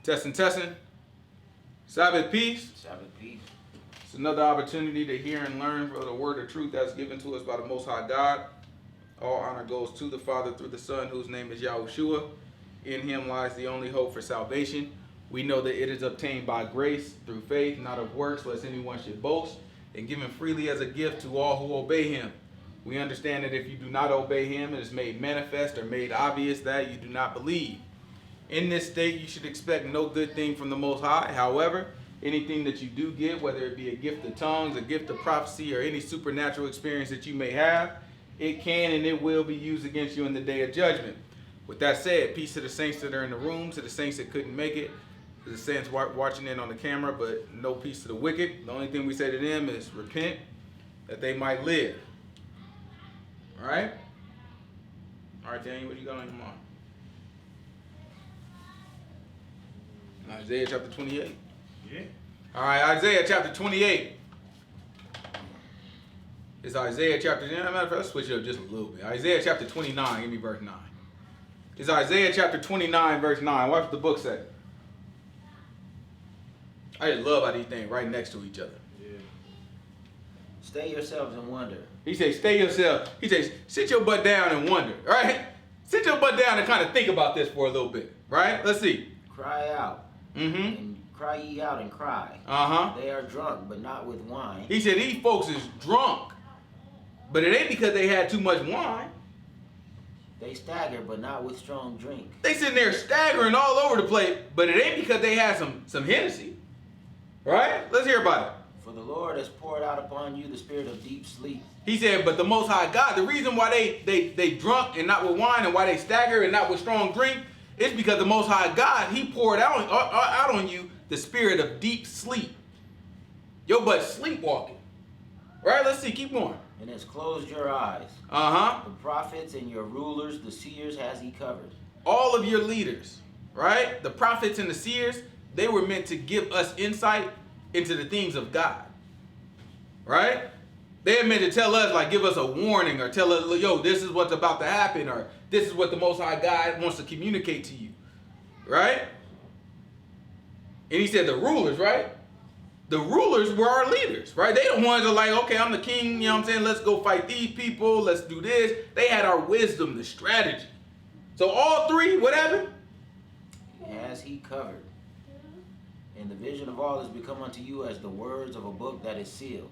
Testing, testing. Sabbath peace. Sabbath peace. It's another opportunity to hear and learn from the word of truth that's given to us by the Most High God. All honor goes to the Father through the Son, whose name is Yahushua. In him lies the only hope for salvation. We know that it is obtained by grace through faith, not of works, lest anyone should boast, and given freely as a gift to all who obey him. We understand that if you do not obey him, it is made manifest or made obvious that you do not believe. In this state, you should expect no good thing from the Most High. However, anything that you do get, whether it be a gift of tongues, a gift of prophecy, or any supernatural experience that you may have, it can and it will be used against you in the day of judgment. With that said, peace to the saints that are in the room, to the saints that couldn't make it, to the saints watching in on the camera, but no peace to the wicked. The only thing we say to them is repent, that they might live. All right? All right, Daniel, what do you got on your mind? Isaiah chapter 28. Yeah. All right, Isaiah chapter 28. It's Isaiah chapter, matter of fact, let's switch it up just a little bit. Isaiah chapter 29, give me verse 9. It's Isaiah chapter 29, verse 9. Watch what the book says. I just love how these things right next to each other. Yeah. Stay yourselves and wonder. He says, stay yourself. He says, sit your butt down and wonder, right? Sit your butt down and kind of think about this for a little bit, right? Let's see. Cry out. And cry ye out and cry. They are drunk, but not with wine. He said these folks is drunk, but it ain't because they had too much wine. They stagger, but not with strong drink. They sitting there staggering all over the place, but it ain't because they had some Hennessy. Right? Let's hear about it. For the Lord has poured out upon you the spirit of deep sleep. He said, but the Most High God, the reason why they drunk and not with wine, and why they stagger and not with strong drink, is because the Most High God, he poured out on you the spirit of deep sleep. Your butt sleepwalking. Right? Let's see. Keep going. And has closed your eyes. The prophets and your rulers, the seers, has he covered. All of your leaders, right? The prophets and the seers, they were meant to give us insight into the things of God. Right? They're meant to tell us, like, give us a warning or tell us, yo, this is what's about to happen, or this is what the Most High God wants to communicate to you. Right? And he said the rulers, right? The rulers were our leaders, right? They the ones that are like, okay, I'm the king, you know what I'm saying? Let's go fight these people. Let's do this. They had our wisdom, the strategy. So all three, what happened? Has he covered. And the vision of all has become unto you as the words of a book that is sealed.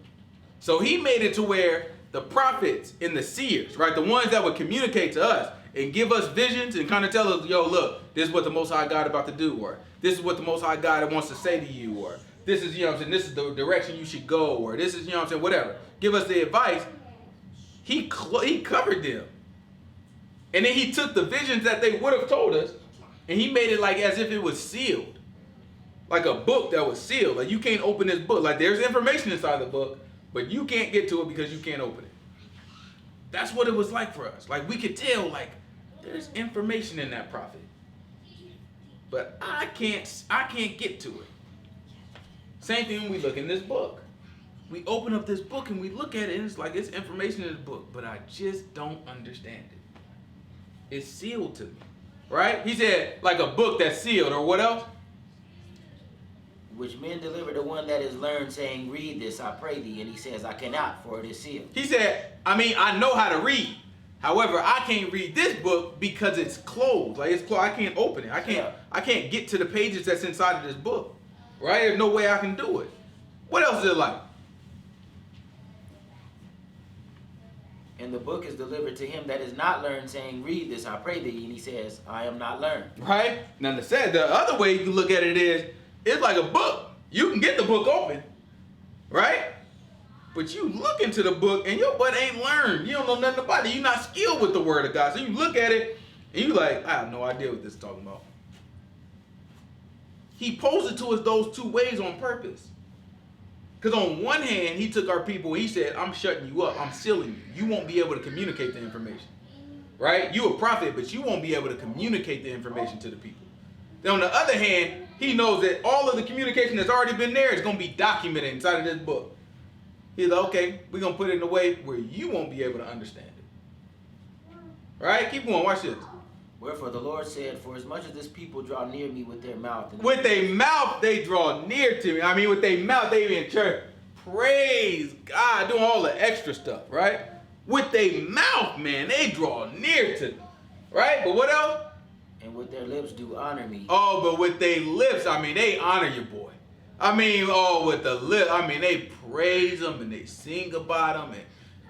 So he made it to where the prophets and the seers, right, the ones that would communicate to us and give us visions and kind of tell us, yo, look, this is what the Most High God about to do, or this is what the Most High God wants to say to you, or this is, you know what I'm saying, this is the direction you should go, or this is, you know what I'm saying, whatever. Give us the advice. He covered them. And then he took the visions that they would have told us, and he made it like as if it was sealed. Like a book that was sealed. Like you can't open this book. Like there's information inside the book, but you can't get to it because you can't open it. That's what it was like for us. Like we could tell, like, there's information in that prophet. But I can't get to it. Same thing when we look in this book. We open up this book and we look at it and it's like it's information in this book, but I just don't understand it. It's sealed to me. Right? He said like a book that's sealed, or what else? Which men deliver to one that is learned, saying, read this, I pray thee. And he says, I cannot, for it is sealed. He said, I know how to read. However, I can't read this book because it's closed. Like it's closed. I can't open it. I can't get to the pages that's inside of this book. Right? There's no way I can do it. What else is it like? And the book is delivered to him that is not learned, saying, read this, I pray thee. And he says, I am not learned. Right? Now the other way you can look at it is, it's like a book. You can get the book open. Right? But you look into the book and your butt ain't learned. You don't know nothing about it. You're not skilled with the word of God. So you look at it and you like, I have no idea what this is talking about. He posed it to us those two ways on purpose. Because on one hand, he took our people and he said, I'm shutting you up. I'm sealing you. You won't be able to communicate the information. Right? You a prophet, but you won't be able to communicate the information to the people. Then on the other hand, he knows that all of the communication that's already been there is going to be documented inside of this book. He's like, okay, we're going to put it in a way where you won't be able to understand it. Right? Keep going. Watch this. Wherefore the Lord said, for as much as this people draw near me with their mouth. With their mouth, they draw near to me. I mean, with their mouth, they be in church. Praise God, doing all the extra stuff, right? With their mouth, man, they draw near to me, right? But what else? And with their lips do honor me. Oh, but with their lips, I mean, they honor your boy. I mean, oh, with the lip, I mean, they praise him and they sing about him, and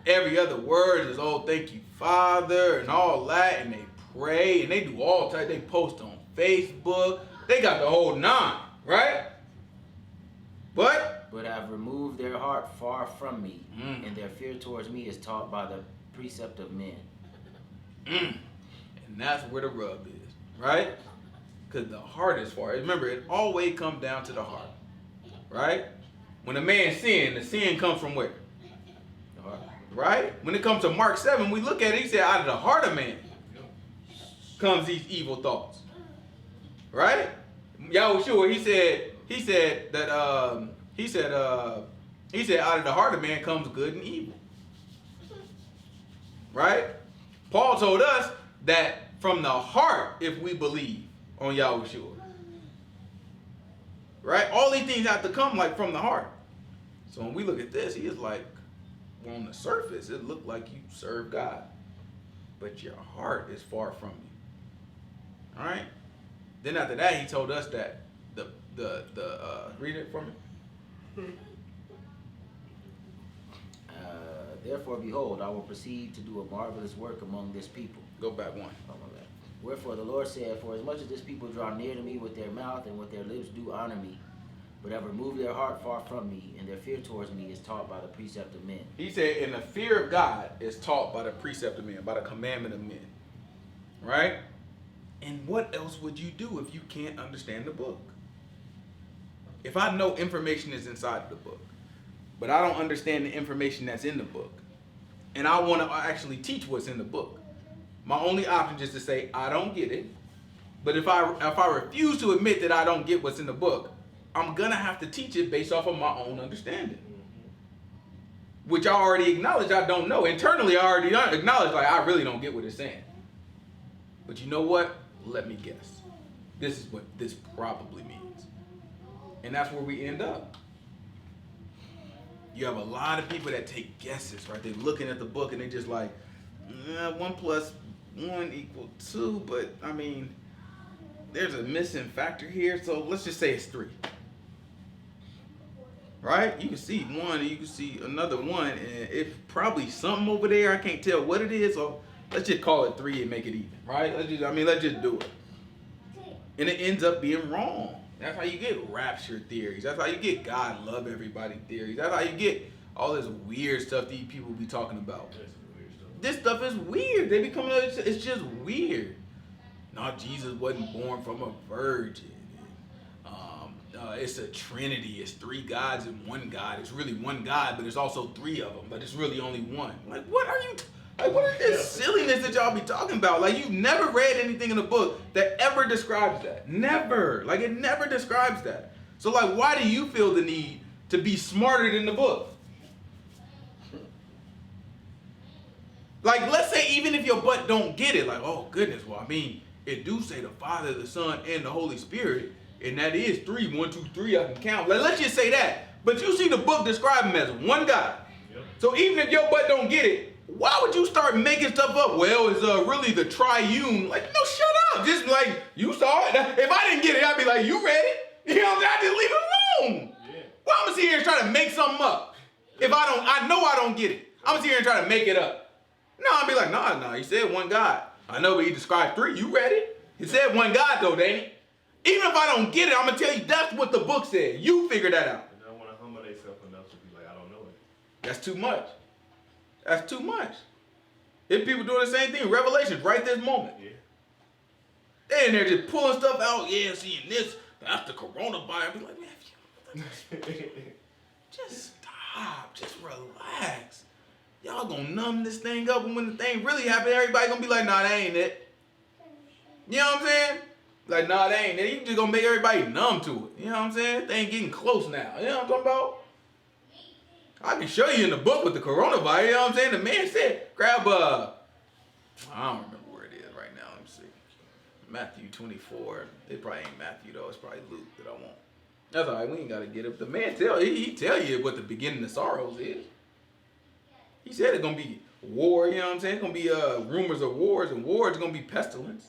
every other word is, oh, thank you, Father, and all that, and they pray, and they do all type. They post on Facebook. They got the whole nine, right? But have removed their heart far from me, and their fear towards me is taught by the precept of men. And that's where the rub is, right? Because the heart is far. Remember, it always comes down to the heart, right? When a man sins, the sin comes from where? The heart. Right? When it comes to Mark 7, we look at it, he said, out of the heart of man comes these evil thoughts. Right? Yahushua, he said that out of the heart of man comes good and evil. Right? Paul told us that from the heart, if we believe on Yahushua. Right? All these things have to come like from the heart. So when we look at this, he is like, on the surface, it looked like you serve God, but your heart is far from you. All right. Then after that, he told us that the read it for me. Therefore, behold, I will proceed to do a marvelous work among this people. Go back one. Oh, my bad. Wherefore the Lord said, for as much as this people draw near to me with their mouth and with their lips do honor me, but have removed their heart far from me, and their fear towards me is taught by the precept of men. He said, and the fear of God is taught by the precept of men, by the commandment of men. Right? And what else would you do if you can't understand the book? If I know information is inside the book, but I don't understand the information that's in the book, and I want to actually teach what's in the book, my only option is to say, I don't get it. But if I refuse to admit that I don't get what's in the book, I'm going to have to teach it based off of my own understanding. Which I already acknowledge I don't know. Internally, I already acknowledge, like, I really don't get what it's saying. But you know what? Let me guess. This is what this probably means. And that's where we end up. You have a lot of people that take guesses, right? They're looking at the book and they're just like, 1 + 1 = 2, but I mean, there's a missing factor here, so let's just say it's 3. Right? You can see 1 and you can see another 1, and it's probably something over there. I can't tell what it is, so let's just call it 3 and make it even, right? Let's just do it. And it ends up being wrong. That's how you get rapture theories. That's how you get God love everybody theories. That's how you get all this weird stuff these people be talking about. This stuff is weird. They become, it's just weird. No, Jesus wasn't born from a virgin. It's a trinity. It's 3 gods and 1 God. It's really 1 God, but there's also 3 of them, but it's really only 1. Like, what are you... Like, what is this silliness that y'all be talking about? Like, you've never read anything in the book that ever describes that. Never. Like, it never describes that. So, like, why do you feel the need to be smarter than the book? Like, let's say even if your butt don't get it, like, oh, goodness, well, I mean, it do say the Father, the Son, and the Holy Spirit, and that is 3. 1, 2, 3, I can count. Like, let's just say that. But you see the book describe him as 1 God. Yep. So even if your butt don't get it, why would you start making stuff up? Well, it's really the triune. Like, no, shut up. Just like, you saw it. If I didn't get it, I'd be like, you read it? You know what I'm saying? I just leave it alone. Yeah. Well, I'm going to sit here and try to make something up. If I know I don't get it. I'm going to sit here and try to make it up. No, I'd be like, nah, he said 1 God. I know, but he described 3. You read it? He said 1 God, though, Danny. Even if I don't get it, I'm going to tell you that's what the book said. You figure that out. They don't want to humble themselves enough to be like, I don't know it. That's too much. That's too much. If people doing the same thing, Revelations, right this moment. Yeah. They in there just pulling stuff out. Yeah, seeing this, that's the coronavirus. I be like, man, just stop. Just relax. Y'all gonna numb this thing up, and when the thing really happens, everybody gonna be like, nah, that ain't it. You know what I'm saying? Like, nah, that ain't it. You just gonna make everybody numb to it. You know what I'm saying? They ain't getting close now. You know what I'm talking about? I can show you in the book with the coronavirus. You know what I'm saying? The man said, grab I don't remember where it is right now. Let me see. Matthew 24. It probably ain't Matthew though. It's probably Luke that I want. That's all right. We ain't got to get up. The man he tell you what the beginning of sorrows is. He said it's going to be war, you know what I'm saying? It's going to be rumors of wars, and wars going to be pestilence.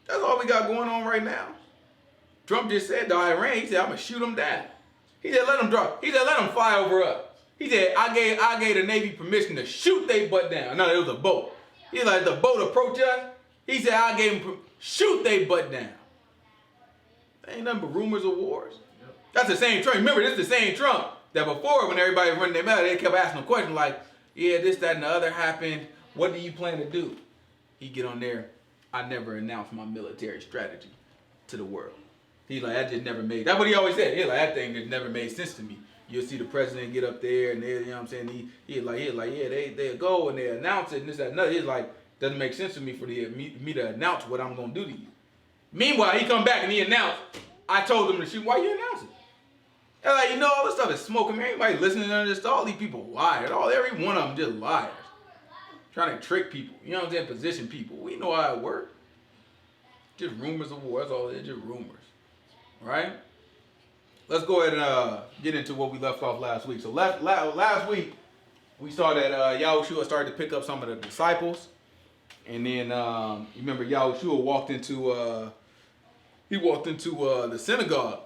That's all we got going on right now. Trump just said to Iran, he said, I'm going to shoot them down. He said, let them drop. He said, let them fly over us. He said, I gave the Navy permission to shoot they butt down. No, it was a boat. He's like, the boat approach us. He said, I gave them shoot they butt down. There ain't nothing but rumors of wars. Yep. That's the same Trump. Remember, this is the same Trump that before, when everybody was running their mouth, they kept asking a question like, yeah, this, that, and the other happened. What do you plan to do? He get on there, I never announced my military strategy to the world. He's like, that just never made, that's what he always said. He's like, that thing just never made sense to me. You'll see the president get up there and they, you know what I'm saying? He's like, yeah, they go and they announce it and this, that, and another. He's like, doesn't make sense to me for me to announce what I'm going to do to you. Meanwhile, he come back and he announced, I told him to shoot. Why you announce it? And like, you know, all this stuff is smoking. Everybody listening to this, all these people liars. Every one of them just liars. Trying to trick people. You know what I'm saying? Position people. We know how it works. Just rumors of war. That's all it is. Just rumors. Right? Let's go ahead and get into what we left off last week. So last week, we saw that Yahushua started to pick up some of the disciples. And then, you remember Yahushua walked into the synagogue.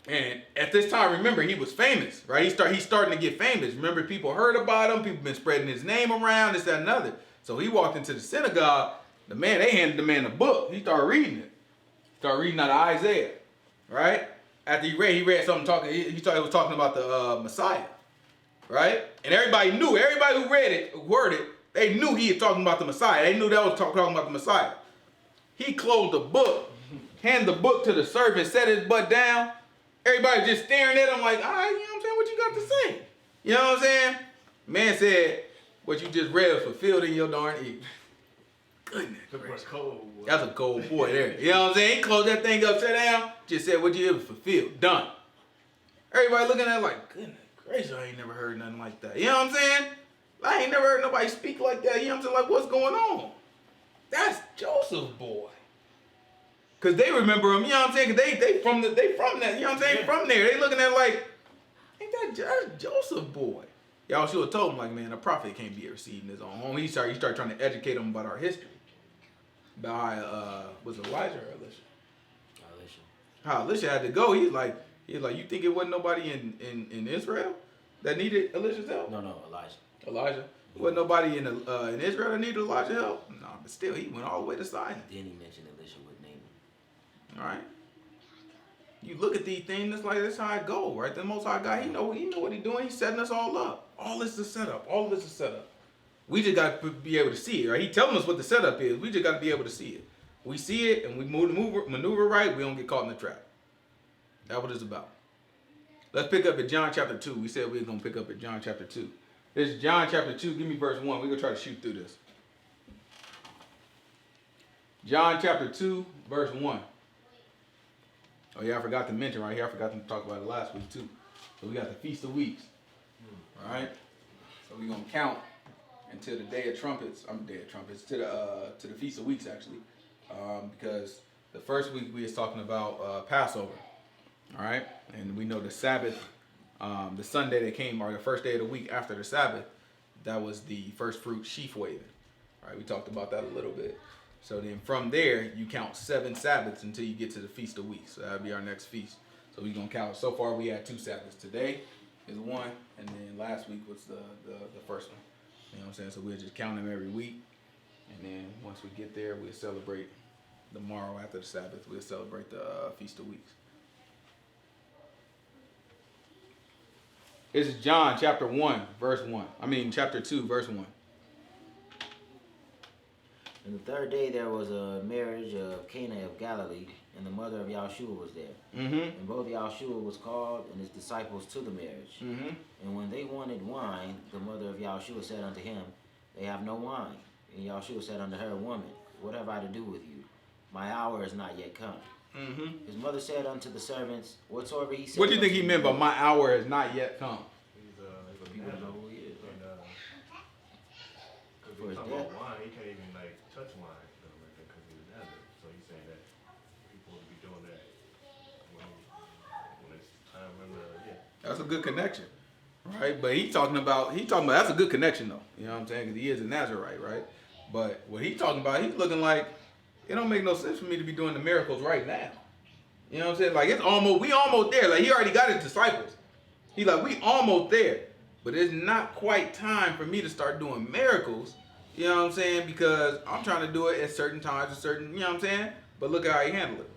And at this time, remember, he was famous, right? He's starting to get famous. Remember, people heard about him. People been spreading his name around, this, that, and another. So he walked into the synagogue. They handed the man a book. He started reading it. Started reading out of Isaiah, right? After he read something talking. He was talking about the Messiah, right? And everybody knew. Everybody who read it, heard it, they knew he was talking about the Messiah. They knew that was talking about the Messiah. He closed the book, handed the book to the servant, set his butt down. Everybody just staring at him like, all right, you know what I'm saying? What you got to say? You know what I'm saying? Man said, what you just read was fulfilled in your darn ear. Goodness gracious. Cold, that's a cold boy there. You know what I'm saying? He closed that thing up, sat down, just said what you ever fulfilled. Done. Everybody looking at it like, goodness gracious, I ain't never heard nothing like that. You know what I'm saying? I ain't never heard nobody speak like that. You know what I'm saying? Like, what's going on? That's Joseph's boy. Because they remember him, you know what I'm saying? Because they from that, you know what I'm saying? Yeah. From there. They looking at it like, ain't that Joseph's boy? Y'all should have told him, like, man, a prophet can't be received in his own home. He started trying to educate him about our history. About how, was it Elijah or Elisha? How Elisha had to go. He's like, you think it wasn't nobody in Israel that needed Elisha's help? No, Elijah. Elijah? Wasn't nobody in Israel that needed Elijah's help? No, but still, he went all the way to Sinai. Then he mentioned Elisha with name. All right. You look at these things, it's like that's how it go, right? The Most High God, he know what he's doing. He's setting us all up. All this is set up. All of this is set up. We just got to be able to see it, right? He telling us what the setup is. We just got to be able to see it. We see it and we maneuver right, we don't get caught in the trap. That's what it's about. Let's pick up at John chapter 2. We said we were going to pick up at John chapter 2. This is John chapter 2. Give me verse 1. We're going to try to shoot through this. John chapter 2, verse 1. Oh, yeah, I forgot to mention right here. I forgot to talk about it last week, too. So we got the Feast of Weeks. All right? So we're going to count until the Day of Trumpets. To the Feast of Weeks, actually. Because the first week we was talking about Passover. All right? And we know the Sabbath, the Sunday that came, or the first day of the week after the Sabbath, that was the first fruit sheaf waving. All right? We talked about that a little bit. So then from there, you count 7 Sabbaths until you get to the Feast of Weeks. So that'll be our next feast. So we're going to count. So far, we had 2 Sabbaths. Today is 1, and then last week was the first one. You know what I'm saying? So we'll just count them every week. And then once we get there, we'll celebrate the morrow after the Sabbath. We'll celebrate the Feast of Weeks. This is John chapter 1, verse 1. Chapter 2, verse 1. And the third day there was a marriage of Cana of Galilee, and the mother of Yahushua was there. Mm-hmm. And both Yahushua was called and his disciples to the marriage. Mm-hmm. And when they wanted wine, the mother of Yahushua said unto him, They have no wine. And Yahushua said unto her, Woman, what have I to do with you? My hour is not yet come. Mm-hmm. His mother said unto the servants, Whatsoever he said. What do you think he meant by my hour has not yet come? People don't know who he is. Because he's talking about wine, he can't even touch wine. That's a good connection, right? But he's talking about that's a good connection though. You know what I'm saying? Because he is a Nazarite, right? But what he's talking about, he's looking like it don't make no sense for me to be doing the miracles right now. You know what I'm saying? Like we almost there. Like he already got his disciples. He's like, we almost there. But it's not quite time for me to start doing miracles. You know what I'm saying? Because I'm trying to do it at certain times, at certain, you know what I'm saying? But look at how he handled it.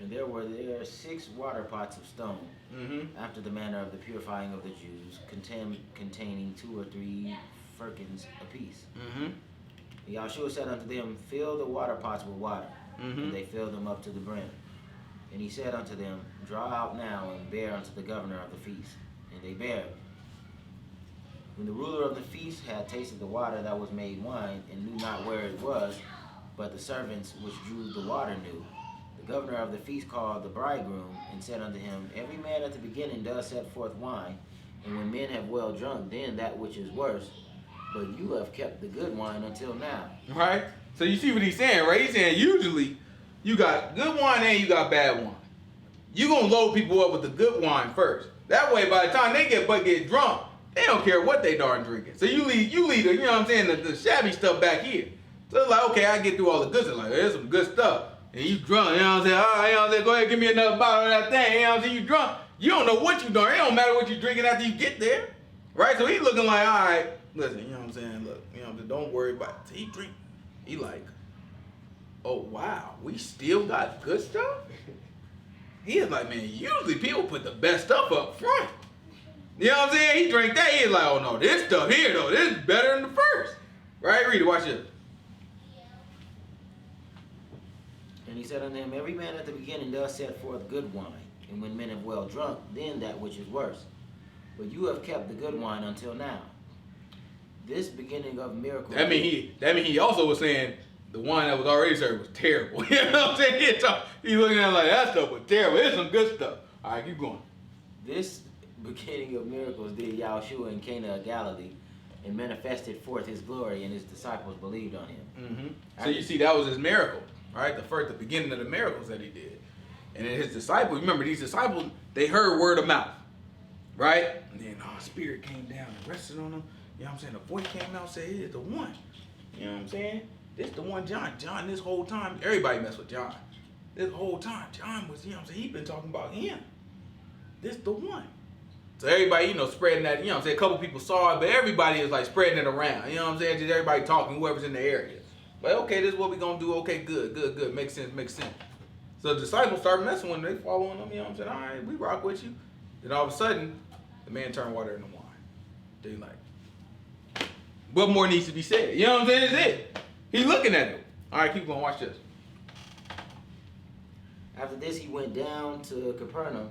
And there were 6 water pots of stone, after the manner of the purifying of the Jews, containing 2 or 3 firkins apiece. And Yahshua said unto them, fill the water pots with water. And they filled them up to the brim. And he said unto them, draw out now and bear unto the governor of the feast. And they bare. When the ruler of the feast had tasted the water that was made wine, and knew not where it was, but the servants which drew the water knew, the governor of the feast called the bridegroom, and said unto him, every man at the beginning does set forth wine, and when men have well drunk, then that which is worse. But you have kept the good wine until now. Right? So you see what he's saying, right? He's saying usually you got good wine and you got bad wine. You're going to load people up with the good wine first. That way, by the time they get drunk, they don't care what they darn drinking. So you leave the, you know what I'm saying, the shabby stuff back here. So it's like, okay, I get through all the good stuff. Like, there's some good stuff. And you drunk, you know what I'm saying? All right, you know what I'm saying? Go ahead, give me another bottle of that thing. You know what I'm saying? You drunk. You don't know what you doing. It don't matter what you drinking after you get there. Right? So he's looking like, all right, listen, you know what I'm saying? Look, you know, don't worry about it. So he drink. He like, oh, wow, we still got good stuff? He is like, man, usually people put the best stuff up front. You know what I'm saying? He drank that. He's like, oh, no, this stuff here, though, this is better than the first. Right? Read it. Watch this. And he said unto him, every man at the beginning does set forth good wine, and when men have well drunk, then that which is worse. But you have kept the good wine until now. This beginning of miracles. That mean he also was saying the wine that was already served was terrible. You know what I'm saying? He's looking at it like, that stuff was terrible. It's some good stuff. All right, keep going. This beginning of miracles did Yahshua in Cana of Galilee, and manifested forth his glory, and his disciples believed on him. So you see, that was his miracle, right? The beginning of the miracles that he did. And then his disciples, remember these disciples, they heard word of mouth, right? And then spirit came down and rested on them. You know what I'm saying? The voice came out and said, here's the one. You know what I'm saying? This the one John. John, this whole time, everybody messed with John. This whole time, John was, you know what I'm saying? He's been talking about him. This the one. So everybody, you know, spreading that, you know what I'm saying? A couple people saw it, but everybody is like spreading it around. You know what I'm saying? Just everybody talking, whoever's in the area. Like, okay, this is what we're going to do. Okay, good. Makes sense. So the disciples start messing with them. They following them. You know what I'm saying? All right, we rock with you. Then all of a sudden, the man turned water into wine. They like, what more needs to be said? You know what I'm saying? That's it. He's looking at it. All right, keep going. Watch this. After this, he went down to Capernaum,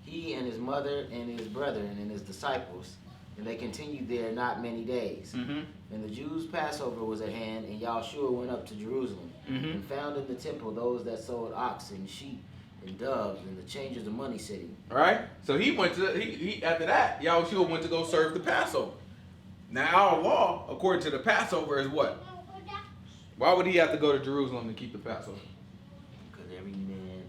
he and his mother and his brethren and his disciples, and they continued there not many days. And the Jews' Passover was at hand, and Yahshua went up to Jerusalem, and found in the temple those that sold oxen, sheep, and doves, and the changers of money sitting. All right. So he went to after that, Yahshua went to go serve the Passover. Now our law, according to the Passover, is what? Why would he have to go to Jerusalem to keep the Passover? Because every man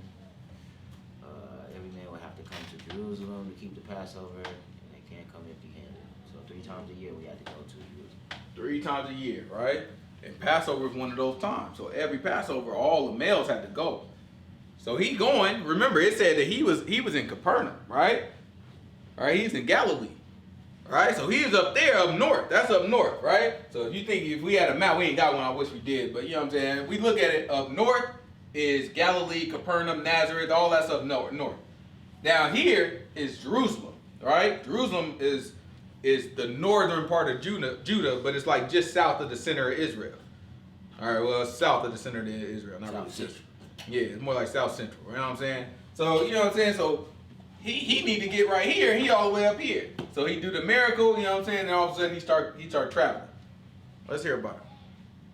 would have to come to Jerusalem to keep the Passover, and they can't come empty-handed. So 3 times a year we had to go to Jerusalem. 3 times a year, right? And Passover is one of those times. So every Passover, all the males had to go. So he going. Remember, it said that he was in Capernaum, right? All right, he's in Galilee. Right, so he's up there, up north. That's up north, right? So if we had a map, we ain't got one. I wish we did, but you know what I'm saying. We look at it. Up north is Galilee, Capernaum, Nazareth, all that stuff north. Down here is Jerusalem, right? Jerusalem is the northern part of Judah, but it's like just south of the center of Israel. All right, well, it's south of the center of Israel, not really central. Yeah, it's more like south central. You know what I'm saying? So you know what I'm saying. So he need to get right here, and he all the way up here. So he do the miracle, you know what I'm saying, and all of a sudden he start traveling. Let's hear about it.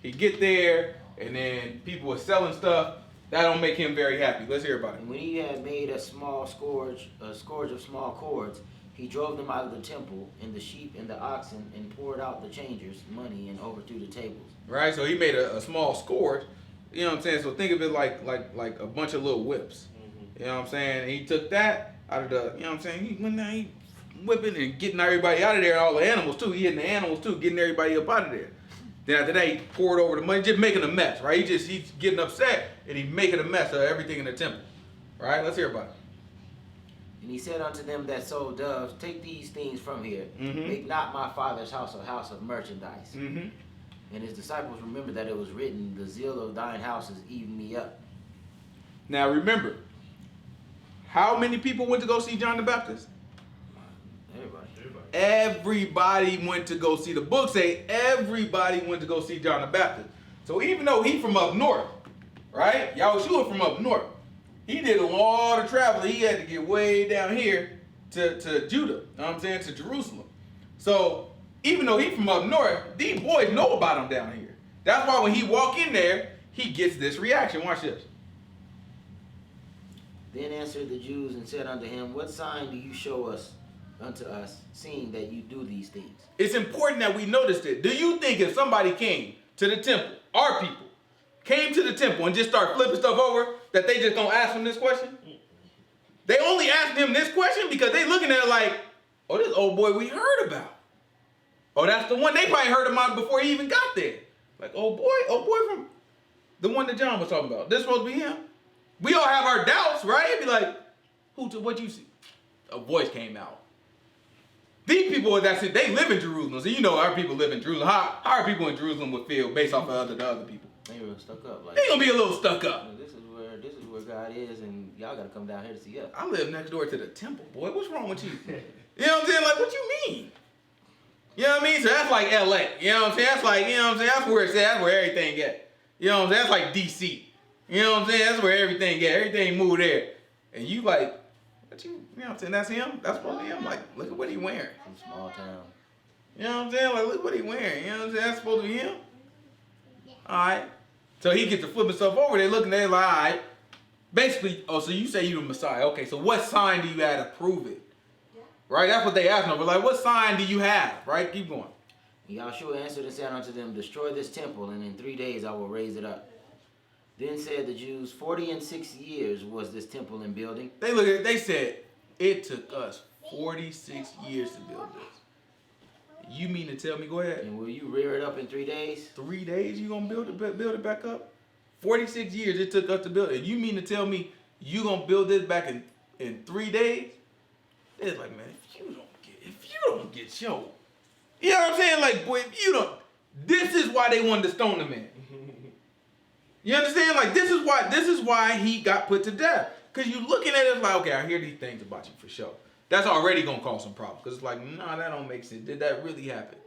He get there, and then people are selling stuff. That don't make him very happy. Let's hear about it. And when he had made a scourge of small cords, he drove them out of the temple, and the sheep and the oxen, and poured out the changers' money, and overthrew the tables. Right, so he made a small scourge. You know what I'm saying? So think of it like a bunch of little whips. You know what I'm saying? And he took that, out of the, you know what I'm saying? He went down, he whipping and getting everybody out of there, all the animals too. He hitting the animals too, getting everybody up out of there. Then after that, he poured over the money, just making a mess, right? He's getting upset and he's making a mess of everything in the temple. Right? Let's hear about it. And he said unto them that sold doves, take these things from here. Make not my father's house a house of merchandise. And his disciples remembered that it was written, the zeal of thine house is eating me up. Now remember, how many people went to go see John the Baptist? Everybody went to go see. The book say everybody went to go see John the Baptist. So even though he from up north, right? Yahushua from up north. He did a lot of traveling. He had to get way down here to Judah. You know what I'm saying? To Jerusalem. So even though he from up north, these boys know about him down here. That's why when he walk in there, he gets this reaction. Watch this. Then answered the Jews and said unto him, what sign do you show us unto us, seeing that you do these things? It's important that we notice it. Do you think if somebody came to the temple, our people, came to the temple and just start flipping stuff over, that they just gonna ask him this question? They only asked him this question because they looking at it like, oh, this old boy we heard about. Oh, that's the one. They probably heard him out before he even got there. Like, oh boy from the one that John was talking about. This supposed to be him? We all have our doubts, right? It'd be like, what you see? A voice came out. These people, that's it. They live in Jerusalem. So you know our people live in Jerusalem. How our people in Jerusalem would feel based off of the other people. They were stuck up. Like, They gonna be a little stuck up. This is where God is, and y'all gotta come down here to see us. I live next door to the temple, boy. What's wrong with you? You know what I'm saying? Like, what you mean? You know what I mean? So that's like LA. You know what I'm saying? That's like, you know what I'm saying? That's where it's at. That's where everything at. You know what I'm saying? That's like DC. You know what I'm saying? That's where everything at. Everything moved there. And you like, what you know what I'm saying? That's him? That's supposed to be him? Like, look at what he wearing. From small town. You know what I'm saying? Like, look what he wearing. You know what I'm saying? That's supposed to be him? All right. So he gets to flip himself over. They're looking at it like, all right. Basically, oh, so you say you're the Messiah. Okay, so what sign do you have to prove it? Right? That's what they asked him. But like, what sign do you have? Right? Keep going. And Yahshua answered and said unto them, destroy this temple, and in 3 days I will raise it up. Then said the Jews, 46 years was this temple in building. They look at it, they said, it took us 46 years to build this. You mean to tell me, go ahead. And will you rear it up in 3 days? 3 days you gonna build it back up? 46 years it took us to build it. You mean to tell me you gonna build this back in 3 days? It's like, man, if you don't get your, you know what I'm saying? Like, boy, if you don't, this is why they wanted to stone the man. You understand? Like, this is why he got put to death. Because you looking at it like, okay, I hear these things about you for sure. That's already going to cause some problems. Because it's like, nah, that don't make sense. Did that really happen?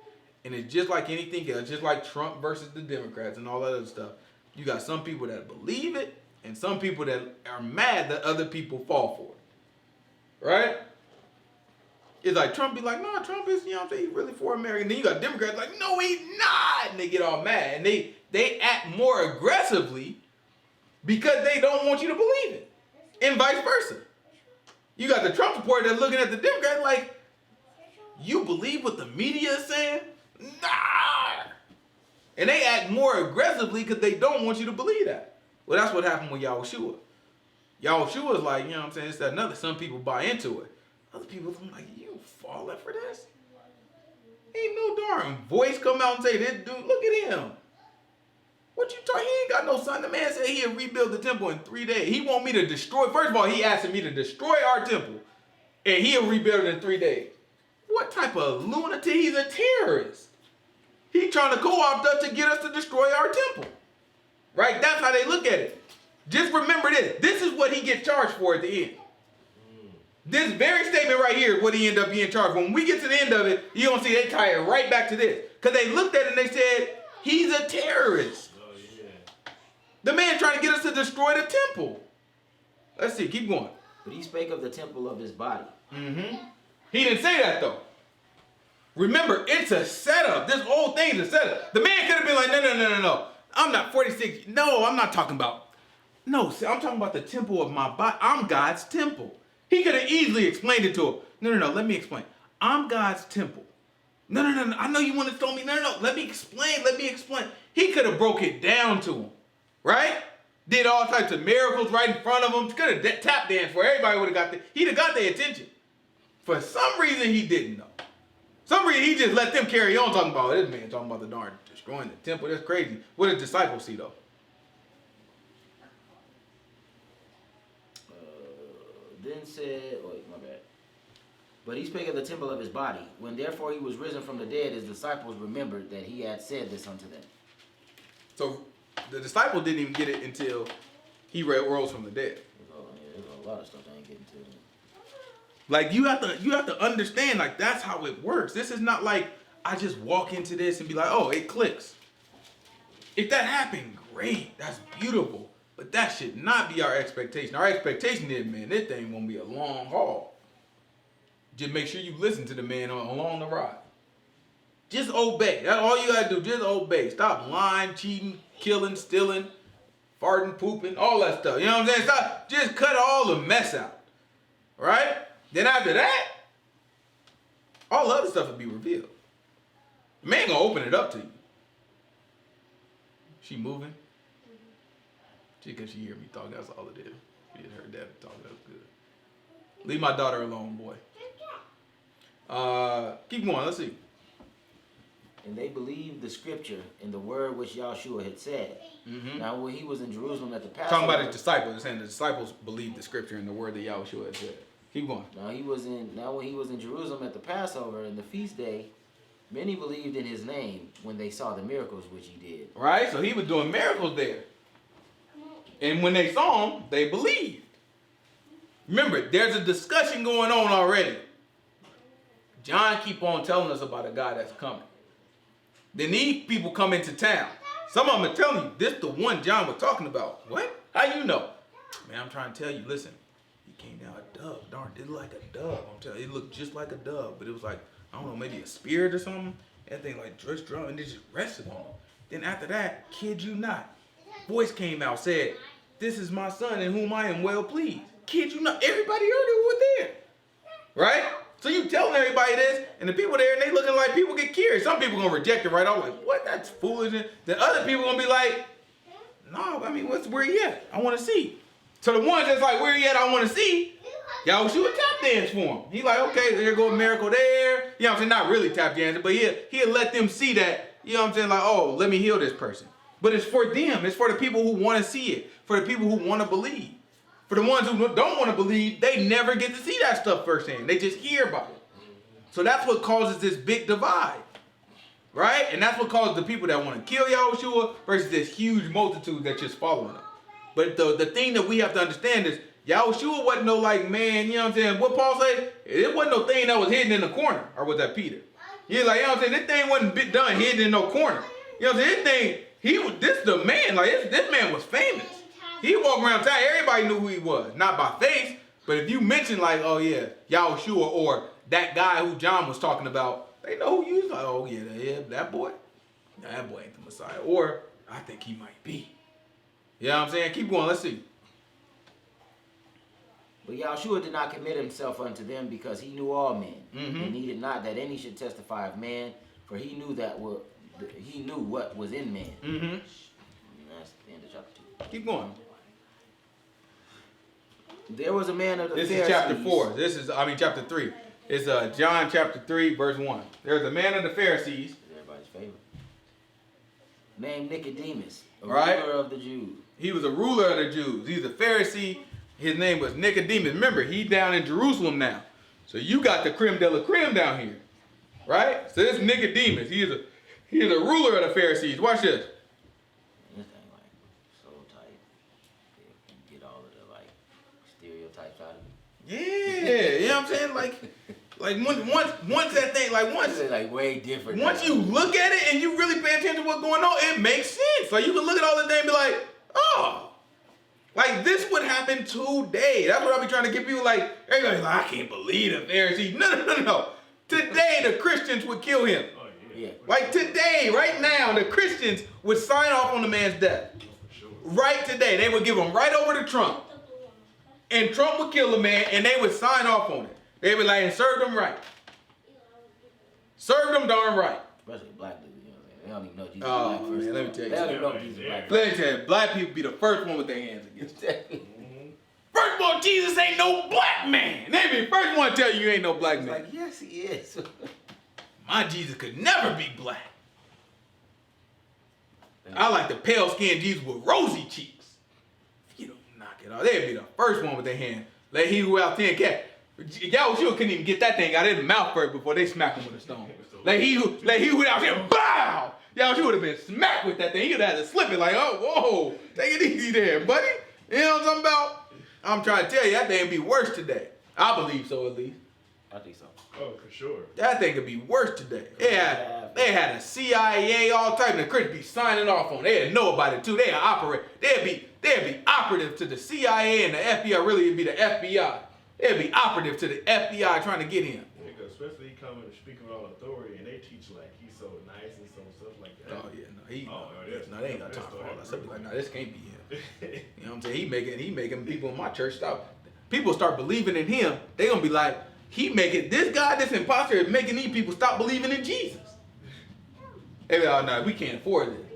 And it's just like anything else. Just like Trump versus the Democrats and all that other stuff. You got some people that believe it. And some people that are mad that other people fall for it. Right? It's like Trump be like, no, Trump is, you know what I'm saying, he's really for America. And then you got Democrats like, no, he's not. And they get all mad. And they act more aggressively because they don't want you to believe it. And vice versa. You got the Trump supporter that's looking at the Democrats like, you believe what the media is saying? Nah. And they act more aggressively because they don't want you to believe that. Well, that's what happened with Yahushua. Yahushua is like, you know what I'm saying, it's that another. Some people buy into it. Other people are like, you falling for this? Ain't no darn voice come out and say, this dude, look at him. What you talking? He ain't got no son. The man said he'll rebuild the temple in 3 days. He want me to destroy. First of all, he asking me to destroy our temple. And he'll rebuild it in 3 days. What type of lunatic? He's a terrorist. He trying to co-opt us to get us to destroy our temple. Right? That's how they look at it. Just remember this. This is what he gets charged for at the end. This very statement right here is what he ended up being charged. When we get to the end of it, you're going to see they tie it right back to this. Because they looked at it and they said, he's a terrorist. Oh, yeah. The man trying to get us to destroy the temple. Let's see. Keep going. But he spake of the temple of his body. Mm-hmm. He didn't say that, though. Remember, it's a setup. This whole thing is a setup. The man could have been like, no. I'm not 46. No, I'm not talking about. No, see, I'm talking about the temple of my body. I'm God's temple. He could have easily explained it to him. No, let me explain. I'm God's temple. No. I know you want to throw me. No. Let me explain. He could have broke it down to him. Right? Did all types of miracles right in front of him. Could have tap danced for everybody would have got he'd have got their attention. For some reason he didn't know. Some reason he just let them carry on talking about this man talking about the darn destroying the temple. That's crazy. What did the disciples see though? Then said, wait, my bad. But he spake of the temple of his body. When therefore he was risen from the dead, his disciples remembered that he had said this unto them. So the disciples didn't even get it until he rose from the dead. There's a lot of stuff I ain't getting to. Like you have to understand, like that's how it works. This is not like I just walk into this and be like, oh, it clicks. If that happened, great. That's beautiful. But that should not be our expectation. Our expectation is, man, this thing won't be a long haul. Just make sure you listen to the man along the ride. Just obey. That's all you gotta do. Just obey. Stop lying, cheating, killing, stealing, farting, pooping, all that stuff. You know what I'm saying? Stop. Just cut all the mess out. Right? Then after that, all the other stuff will be revealed. The man gonna open it up to you. She moving? Just because she hear me talk, that's all it is. She just heard Dad talk, that's good. Leave my daughter alone, boy. Keep going, let's see. And they believed the scripture and the word which Yahshua had said. Mm-hmm. Now when he was in Jerusalem at the Passover. Talking about his disciples, they're saying the disciples believed the scripture and the word that Yahshua had said. Keep going. Now when he was in Jerusalem at the Passover and the feast day, many believed in his name when they saw the miracles which he did. Right? So he was doing miracles there. And when they saw him, they believed. Remember, there's a discussion going on already. John keep on telling us about a guy that's coming. Then these people come into town. Some of them are telling you, this the one John was talking about. What? How you know? Man, I'm trying to tell you, listen. He came down a dove. Darn, it looked like a dove. I'm telling you, it looked just like a dove. But it was like, I don't know, maybe a spirit or something. That thing like just drum and it just rested on him. Then after that, kid you not, voice came out, said, this is my son in whom I am well pleased. Kid you not, everybody heard it who was there. Right? So you telling everybody this, and the people there, and they looking like people get curious. Some people gonna reject it right off, like, what? That's foolish. Then other people gonna be like, no, I mean, where he at? I want to see. So the ones that's like, where he at? I want to see. Y'all shoot a tap dance for him. He like, okay, there go a miracle there. You know what I'm saying? Not really tap dancing, but he'll let them see that. You know what I'm saying? Like, oh, let me heal this person. But it's for them. It's for the people who want to see it. For the people who want to believe. For the ones who don't want to believe, they never get to see that stuff firsthand. They just hear about it. So that's what causes this big divide. Right? And that's what causes the people that want to kill Yahushua versus this huge multitude that's just following him. But the thing that we have to understand is Yahushua wasn't no like, man, you know what I'm saying? What Paul said, it wasn't no thing that was hidden in the corner. Or was that Peter? He's like, you know what I'm saying? This thing wasn't done hidden in no corner. You know what I'm saying? This the man, like this man was famous. He walked around town, everybody knew who he was. Not by face, but if you mention like, oh yeah, Yahushua or that guy who John was talking about, they know who you was. Like, oh yeah, that boy? No, that boy ain't the Messiah. Or, I think he might be. You know what I'm saying? Keep going, let's see. But Yahushua did not commit himself unto them because he knew all men. Mm-hmm. And needed not that any should testify of man, for he knew what was in man. Mm-hmm. And that's the end of chapter 2. Keep going. There was a man of the Pharisees. This is chapter 4. Chapter 3. It's John chapter 3, verse 1. There's a man of the Pharisees. Everybody's favorite. Named Nicodemus, a right? ruler of the Jews. He was a ruler of the Jews. He's a Pharisee. His name was Nicodemus. Remember, he's down in Jerusalem now. So you got the creme de la creme down here. Right? So this Nicodemus. He is a ruler of the Pharisees. Watch this. This thing like so tight. You get all of the like stereotypes out of it. Yeah, you know what I'm saying? Like once that thing, like once it's like way different. Once you look at it and you really pay attention to what's going on, it makes sense. Like you can look at all the thing and be like, oh. Like this would happen today. That's what I be trying to get people like, everybody's like, I can't believe the Pharisees. No. Today the Christians would kill him. Oh, Yeah. Like today, right now, the Christians would sign off on the man's death. Sure. Right today. They would give him right over to Trump. And Trump would kill the man and they would sign off on it. They would like, and serve them right. Serve them darn right. Especially black dudes, you know what I'm saying? They don't even know Jesus Oh, black first. man, let me tell you They don't even know something. Jesus black. Let me tell you, black people be the first one with their hands against it. Mm-hmm. First of all, Jesus ain't no black man. They be the first one to tell you ain't no black man. Like, yes, he is. My Jesus could never be black. I like the pale skinned Jesus with rosy cheeks. You don't knock it off. They'd be the first one with their hand. Let he who out 10 cat. Yahshua couldn't even get that thing out of his mouth first before they smacked him with a stone. Let he who out 10, bow! Yahshua would have been smacked with that thing. He would have had to slip it like, oh, whoa, take it easy there, buddy. You know what I'm talking about? I'm trying to tell you, that thing be worse today. I believe so, at least. I think so. Oh, for sure. That thing could be worse today. They had a CIA, all type, and the Christians be signing off on it. They'd know about it too. They'd operate. They'd be operative to the CIA and the FBI. Really, it'd be the FBI. They'd be operative to the FBI trying to get him. Yeah, because especially he coming and speaking with all authority, and they teach like he's so nice and so stuff like that. Oh yeah, no, Oh, they ain't got time for all that stuff. Be like, no, this can't be him. You know what I'm saying? He making people in my church stop. People start believing in him. They gonna be like, this guy, this imposter is making these people stop believing in Jesus. They be like, oh no, we can't afford this.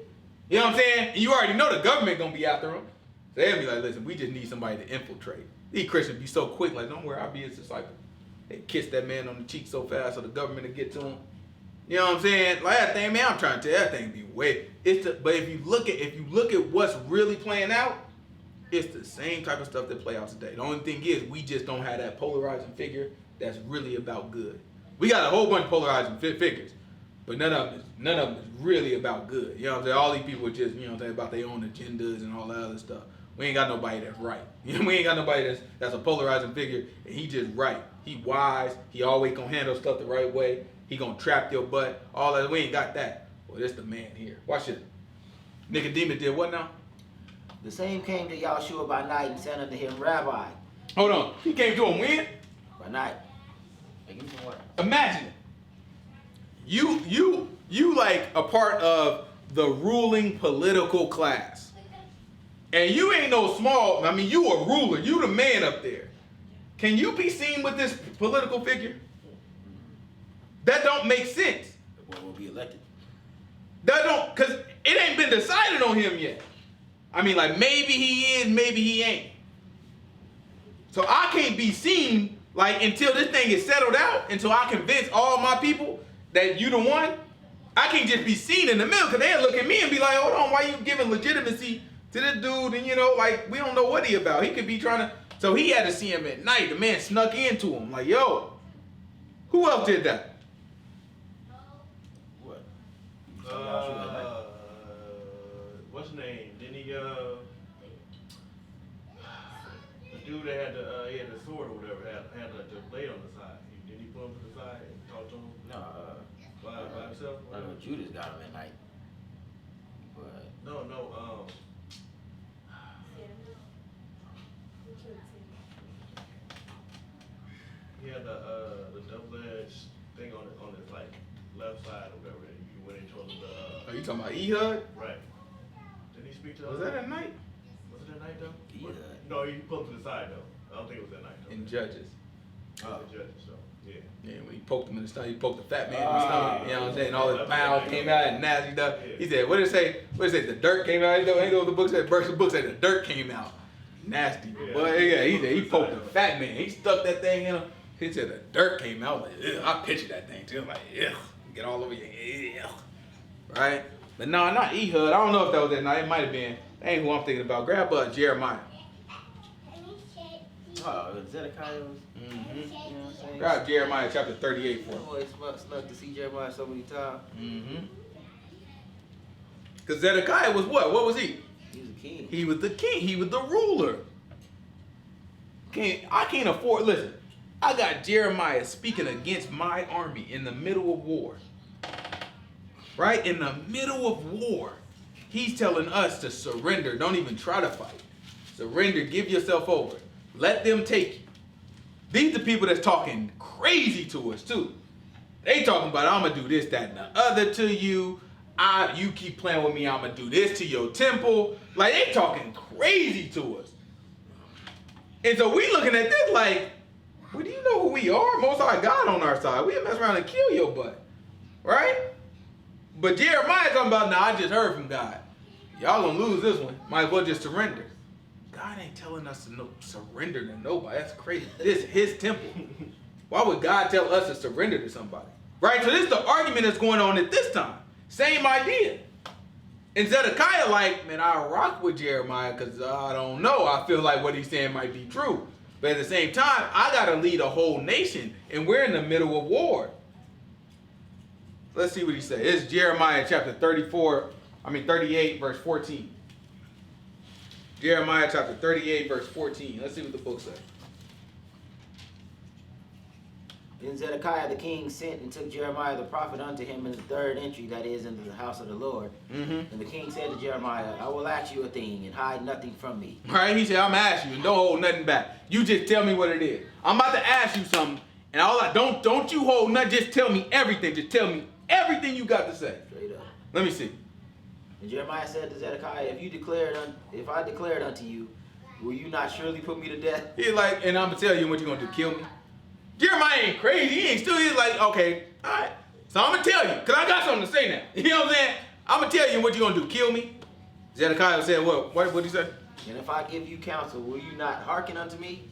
You know what I'm saying? And you already know the government gonna be after them. So they'll be like, listen, we just need somebody to infiltrate. These Christians be so quick, like, don't worry, I'll be his disciple. They kiss that man on the cheek so fast so the government will get to him. You know what I'm saying? Like that thing, man, I'm trying to tell you, that thing be way. But if you look at what's really playing out, it's the same type of stuff that play out today. The only thing is, we just don't have that polarizing figure that's really about good. We got a whole bunch of polarizing figures, but none of them is really about good. You know what I'm saying? All these people are just, you know what I'm saying, about their own agendas and all that other stuff. We ain't got nobody that's right. You know, we ain't got nobody that's a polarizing figure, and he just right. He wise. He always gonna handle stuff the right way. He gonna trap your butt. All that. We ain't got that. Well, this the man here. Watch it. Nicodemus did what now? The same came to Yahshua by night and said unto him, Rabbi. Hold on. He came to him when? By night. Hey, give me some water. Imagine it. You like a part of the ruling political class. And you ain't no small, I mean, you a ruler. You the man up there. Can you be seen with this political figure? That don't make sense. The boy will be elected. That don't, because it ain't been decided on him yet. I mean, like, maybe he is, maybe he ain't. So I can't be seen, like, until this thing is settled out, until I convince all my people that you the one. I can't just be seen in the middle, because they'll look at me and be like, hold on, why you giving legitimacy to this dude? And, you know, like, we don't know what he about. He could be trying to, so he had to see him at night. The man snuck into him, like, yo, who else did that? What? What's his name? Didn't he, the dude that had the sword or whatever, had the blade on the side. Didn't he put him to the side and talk to him No, by himself? I know Judas got him at night. But No, he had the double-edged thing on his like left side or whatever. You went and told him Are you talking about Ehud? right. Didn't he speak to Was that at night? Was it at night though? Ehud. No, he put him to the side though. I don't think it was at night though. In Judges. Oh, the judges, so yeah. Yeah, when he poked him in the stomach, he poked the fat man in the stomach. You know what I'm saying? All his bowels came out and nasty stuff. He said, what did it say? What did it say? The dirt came out. Ain't know what the book said. The book said the dirt came out. Nasty. Yeah. But yeah, he said he poked the fat man. He stuck that thing in him. He said the dirt came out. Like, ugh. I pictured that thing too. I'm like, ugh. Get all over your head. Right? But no, not Ehud. I don't know if that was that night. It might have been. That ain't who I'm thinking about. Grab Jeremiah. oh, Zedekiah was, Mm-hmm. you know what I'm saying? Grab Jeremiah chapter 38 for That him. boy snuck to see Jeremiah so many times. Mm-hmm. Because Zedekiah was what? What was he? He was a king. He was the king. He was the ruler. I can't afford, listen, I got Jeremiah speaking against my army in the middle of war. Right? In the middle of war. He's telling us to surrender. Don't even try to fight. Surrender. Give yourself over. Let them take you. These are people that's talking crazy to us too. They talking about, I'm going to do this, that, and the other to you. You keep playing with me, I'm going to do this to your temple. Like, they talking crazy to us. And so we looking at this like, well, do you know who we are? Most High God on our side. We'll mess around and kill your butt. Right? But Jeremiah talking about, nah, I just heard from God. Y'all gonna lose this one. Might as well just surrender. God ain't telling us to surrender to nobody. That's crazy. This is his temple. Why would God tell us to surrender to somebody? Right? So this is the argument that's going on at this time. Same idea. And Zedekiah like, man, I rock with Jeremiah because I don't know. I feel like what he's saying might be true. But at the same time, I got to lead a whole nation. And we're in the middle of war. Let's see what he says. It's Jeremiah chapter 38, verse 14. Jeremiah chapter 38, verse 14. Let's see what the book says. Then Zedekiah the king sent and took Jeremiah the prophet unto him in the third entry, that is, into the house of the Lord. And the king said to Jeremiah, I will ask you a thing, and hide nothing from me. All right, he said, I'm going to ask you, and don't hold nothing back. You just tell me what it is. I'm about to ask you something, and don't you hold nothing. Just tell me everything. Just tell me everything you got to say. Straight up. Let me see. And Jeremiah said to Zedekiah, if I declared unto you, will you not surely put me to death? He's like, and I'm going to tell you what you're going to do, kill me. Jeremiah ain't crazy. He's like, okay, all right. So I'm going to tell you, because I got something to say now. You know what I'm saying? I'm going to tell you what you're going to do, kill me. Zedekiah said, what did he say? And if I give you counsel, will you not hearken unto me?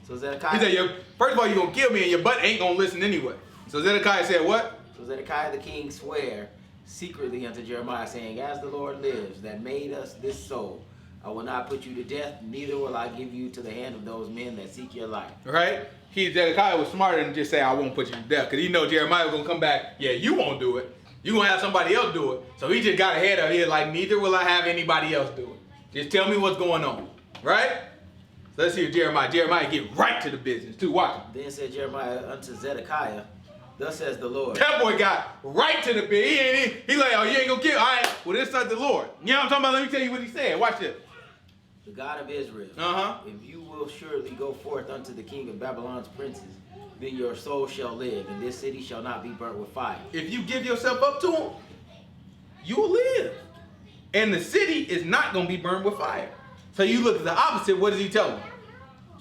So Zedekiah... He said, first of all, you're going to kill me, and your butt ain't going to listen anyway. So Zedekiah said, what? So Zedekiah the king sware secretly unto Jeremiah, saying, as the Lord lives, that made us this soul, I will not put you to death, neither will I give you to the hand of those men that seek your life. Right? Zedekiah was smarter than just say, I won't put you to death. Because he know Jeremiah was going to come back, yeah, you won't do it. You're going to have somebody else do it. So he just got ahead of it, like, neither will I have anybody else do it. Just tell me what's going on. Right? So let's hear Jeremiah. Jeremiah get right to the business, too. Watch him. Then said Jeremiah unto Zedekiah, thus says the Lord. That boy got right to the business. He like, oh, you ain't going to kill? All right, well, this is the Lord. You know what I'm talking about? Let me tell you what he said. Watch this. The God of Israel, if you will surely go forth unto the king of Babylon's princes, then your soul shall live, and this city shall not be burnt with fire. If you give yourself up to him, you will live. And the city is not going to be burned with fire. So you look at the opposite. What does he tell them?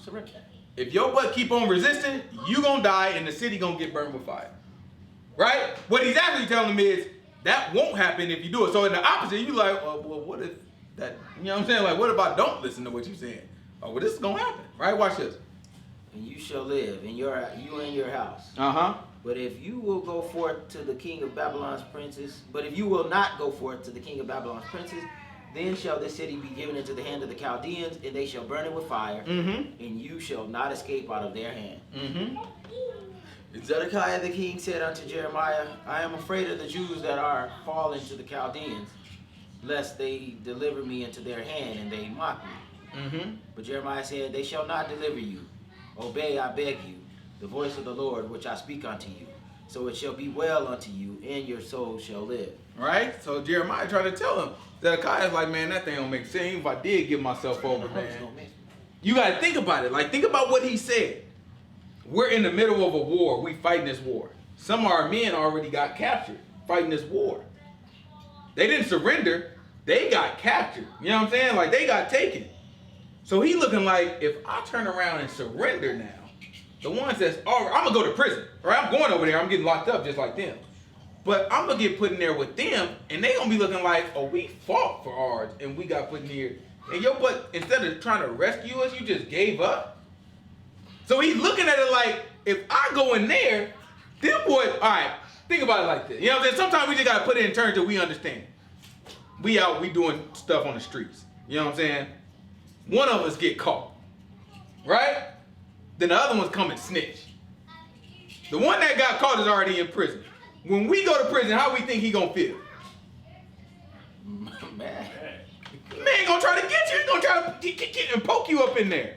Surrender. If your butt keep on resisting, you going to die, and the city going to get burned with fire. Right? What he's actually telling them is, that won't happen if you do it. So in the opposite, you like, well, what if that, you know what I'm saying? Like, what about don't listen to what you're saying? Oh, well, this is going to happen. Right? Watch this. And you shall live, and you and your house. But if you will go forth to the king of Babylon's princes, but if you will not go forth to the king of Babylon's princes, then shall this city be given into the hand of the Chaldeans, and they shall burn it with fire, and you shall not escape out of their hand. And Zedekiah the king said unto Jeremiah, I am afraid of the Jews that are fallen to the Chaldeans, lest they deliver me into their hand, and they mock me. But Jeremiah said, they shall not deliver you. Obey, I beg you, the voice of the Lord, which I speak unto you. So it shall be well unto you, and your soul shall live. Right? So Jeremiah tried to tell him. Zedekiah's like, man, that thing don't make sense. Even if I did give myself over, man. You got to think about it. Like, think about what he said. We're in the middle of a war. We fighting this war. Some of our men already got captured fighting this war. They didn't surrender. They got captured. You know what I'm saying? Like, they got taken. So he looking like, if I turn around and surrender now, the ones that's, I'm going to go to prison. Right? I'm going over there. I'm getting locked up just like them. But I'm going to get put in there with them, and they going to be looking like, oh, we fought for ours, and we got put in here. And your butt, instead of trying to rescue us, you just gave up. So he's looking at it like, if I go in there, them boys, all right, think about it like this. You know what I'm saying? Sometimes we just got to put it in terms that we understand. We out, we doing stuff on the streets. You know what I'm saying? One of us get caught, right? Then the other one's come and snitch. The one that got caught is already in prison. When we go to prison, how we think he gonna feel? Man gonna try to get you. He's gonna try to get and poke you up in there.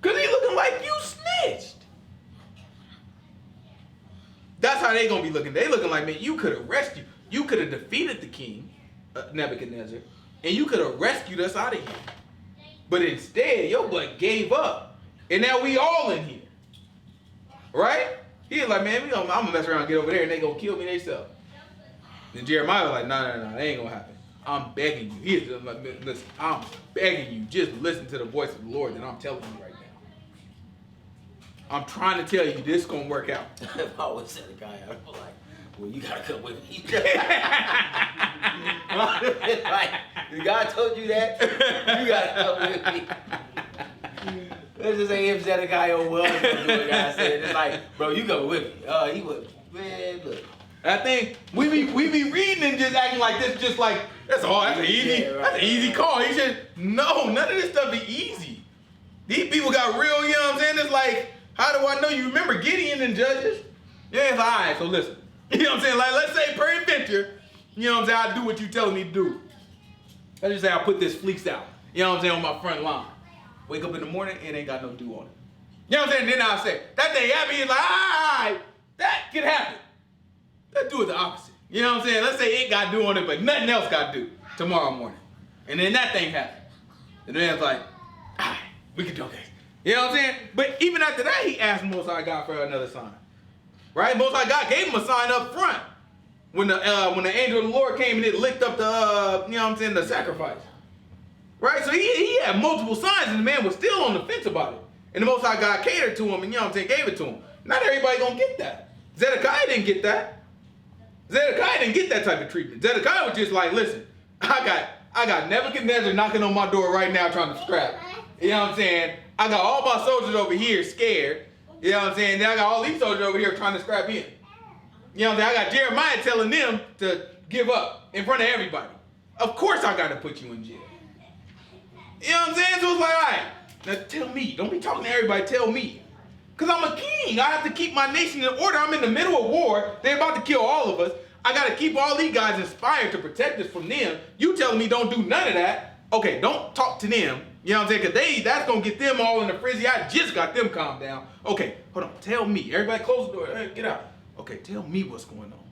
Because he looking like you snitched. That's how they gonna be looking. They looking like, man, you could have rescued. You could have defeated the king, Nebuchadnezzar, and you could have rescued us out of here. But instead, your butt gave up. And now we all in here. Right? He was like, man, I'm going to mess around and get over there and they going to kill me themselves. Then Jeremiah was like, no, that ain't going to happen. I'm begging you. He was like, listen, I'm begging you. Just listen to the voice of the Lord that I'm telling you right now. I'm trying to tell you this going to work out. If I was that guy, I'd be like, well, you gotta come with me. Like, God told you that? You gotta come with me. Let's just say if Zedekiah was gonna do what God said. It's like, bro, you come with me. He would, man, look. I think we be reading and just acting like this, just like that's an easy call. He said, no, none of this stuff is easy. These people got real, you know what I'm saying? It's like, how do I know? You remember Gideon and Judges? Yeah, it's all right, so listen. You know what I'm saying? Like, let's say peradventure, you know what I'm saying, I do what you telling me to do. Let's just say I put this fleece out, you know what I'm saying, on my front lawn. Wake up in the morning, it ain't got no dew on it. You know what I'm saying? Then I'll say, that thing happy, it's like, all right, that can happen. Let's do it the opposite. You know what I'm saying? Let's say it got dew on it, but nothing else got dew tomorrow morning. And then that thing happened. And then it's like, all right, we can do this. You know what I'm saying? But even after that, he asked Most High God for another sign. Right? Most High God gave him a sign up front when the angel of the Lord came and it licked up the, you know what I'm saying, the sacrifice. Right? So he had multiple signs and the man was still on the fence about it. And the Most High God catered to him and, you know what I'm saying, gave it to him. Not everybody gonna get that. Zedekiah didn't get that. Zedekiah didn't get that type of treatment. Zedekiah was just like, listen, I got Nebuchadnezzar knocking on my door right now trying to scrap. You know what I'm saying? I got all my soldiers over here scared. You know what I'm saying? Then I got all these soldiers over here trying to scrap in. You know what I'm saying? I got Jeremiah telling them to give up in front of everybody. Of course I got to put you in jail. You know what I'm saying? So it's like, all right, now tell me. Don't be talking to everybody. Tell me. Because I'm a king. I have to keep my nation in order. I'm in the middle of war. They're about to kill all of us. I got to keep all these guys inspired to protect us from them. You telling me don't do none of that. Okay, don't talk to them. You know what I'm saying? Because that's going to get them all in the frenzy. I just got them calmed down. Okay, hold on. Tell me. Everybody close the door. Hey, get out. Okay, tell me what's going on.